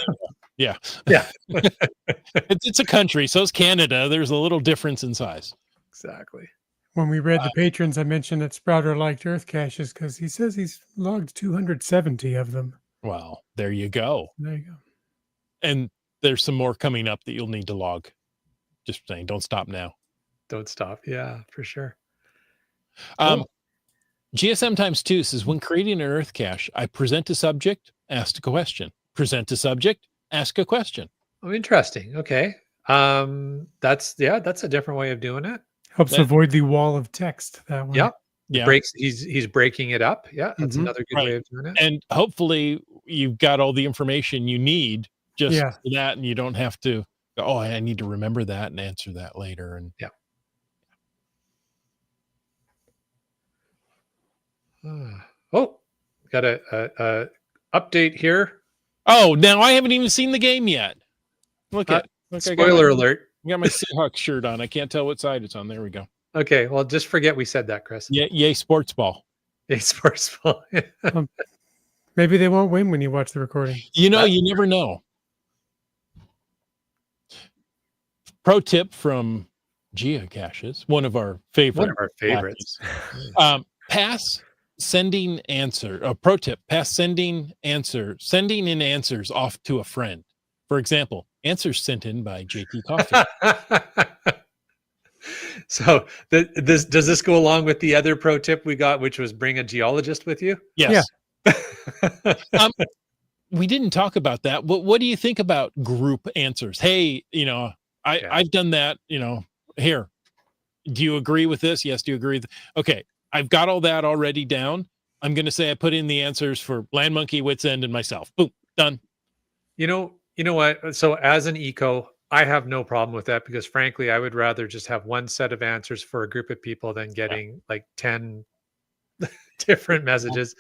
Speaker 1: Yeah.
Speaker 3: Yeah.
Speaker 1: It's a country, so is Canada. There's a little difference in size.
Speaker 3: Exactly.
Speaker 2: When we read the patrons, I mentioned that Sprouter liked earth caches because he says he's logged 270 of them.
Speaker 1: Well, there you go.
Speaker 2: There you go.
Speaker 1: And there's some more coming up that you'll need to log. Just saying, don't stop now.
Speaker 3: Don't stop. Yeah, for sure.
Speaker 1: GSM times 2 says, when creating an earth cache, I present a subject, ask a question. Present a subject, ask a question.
Speaker 3: Oh, interesting. Okay. That's a different way of doing it.
Speaker 2: Helps avoid the wall of text that way.
Speaker 3: Yeah.
Speaker 1: Yeah.
Speaker 3: He's breaking it up. Yeah. That's another good way of doing it.
Speaker 1: And hopefully you've got all the information you need just for that, and you don't have to go, oh, I need to remember that and answer that later. And
Speaker 3: got a update here.
Speaker 1: Oh, now I haven't even seen the game yet. Look,
Speaker 3: spoiler alert.
Speaker 1: I got my Seahawks shirt on. I can't tell what side it's on. There we go.
Speaker 3: Okay, well, just forget we said that, Chris.
Speaker 1: Yay sports ball.
Speaker 3: Yay sports ball.
Speaker 2: Maybe they won't win when you watch the recording.
Speaker 1: You never know. Pro tip from geocaches, one of our favorites. Pass sending answer. Pro tip: pass sending in answers off to a friend. For example, answers sent in by JT Coffee.
Speaker 3: So does this go along with the other pro tip we got, which was bring a geologist with you?
Speaker 1: Yes. Yeah. We didn't talk about that. What do you think about group answers? Hey, I've done that. Here, do you agree with this? Yes. Do you agree? Okay. I've got all that already down. I'm going to say I put in the answers for Land Monkey, Wits End, and myself. Boom, done.
Speaker 3: You know what? So as an eco, I have no problem with that because frankly, I would rather just have one set of answers for a group of people than getting like 10 different messages.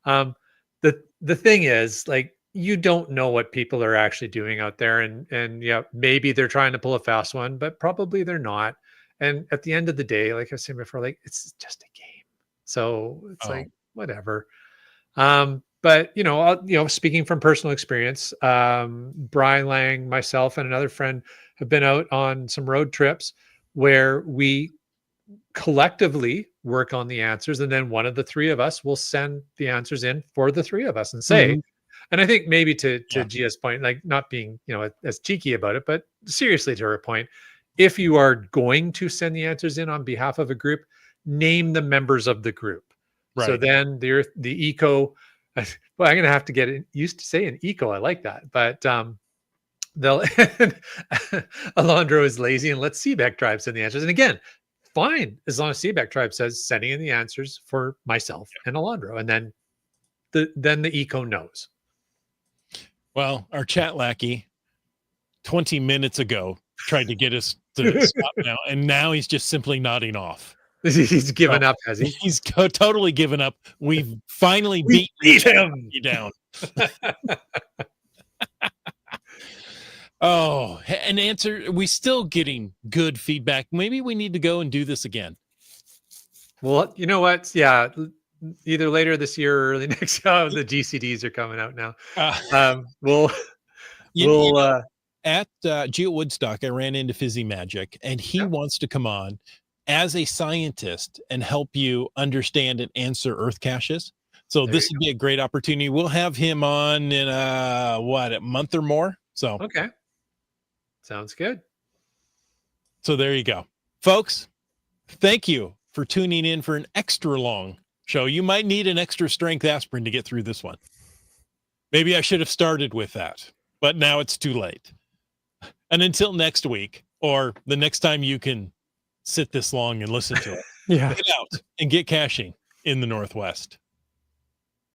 Speaker 3: The thing is, like, you don't know what people are actually doing out there, and maybe they're trying to pull a fast one, but probably they're not. And at the end of the day, like I was saying before, like, it's just a game. So it's like, whatever. But speaking from personal experience, Brian Lang, myself, and another friend have been out on some road trips where we collectively work on the answers, and then one of the three of us will send the answers in for the three of us and say,
Speaker 2: Mhm.
Speaker 3: and I think maybe to
Speaker 1: Yeah.
Speaker 3: Gia's point, like not being, as cheeky about it, but seriously to her point, if you are going to send the answers in on behalf of a group, name the members of the group. So
Speaker 1: Right.
Speaker 3: then the eco, well, I'm gonna have to get used to saying eco. I like that, but they'll Alondro is lazy and lets Seabeck Tribe send the answers. And again, fine, as long as Seabeck Tribe says sending in the answers for myself and Alondro, and then the eco knows.
Speaker 1: Well, our chat lackey 20 minutes ago tried to get us to stop now, and now he's just simply nodding off.
Speaker 3: He's given up, has he?
Speaker 1: He's totally given up. We've finally
Speaker 3: We beat him
Speaker 1: down. Oh, an answer. We still getting good feedback. Maybe we need to go and do this again.
Speaker 3: Well, you know what? Yeah, either later this year or early next year. The GCDs are coming out now.
Speaker 1: At Geo Woodstock, I ran into Fizzy Magic, and he wants to come on as a scientist and help you understand and answer Earth caches. So this would be a great opportunity. We'll have him on in a month or more. So
Speaker 3: okay, sounds good.
Speaker 1: So there you go, folks. Thank you for tuning in for an extra long show. You might need an extra strength aspirin to get through this one. Maybe I should have started with that, but now it's too late. And until next week, or the next time you can sit this long and listen to it,
Speaker 2: Yeah.
Speaker 1: get out and get caching in the Northwest.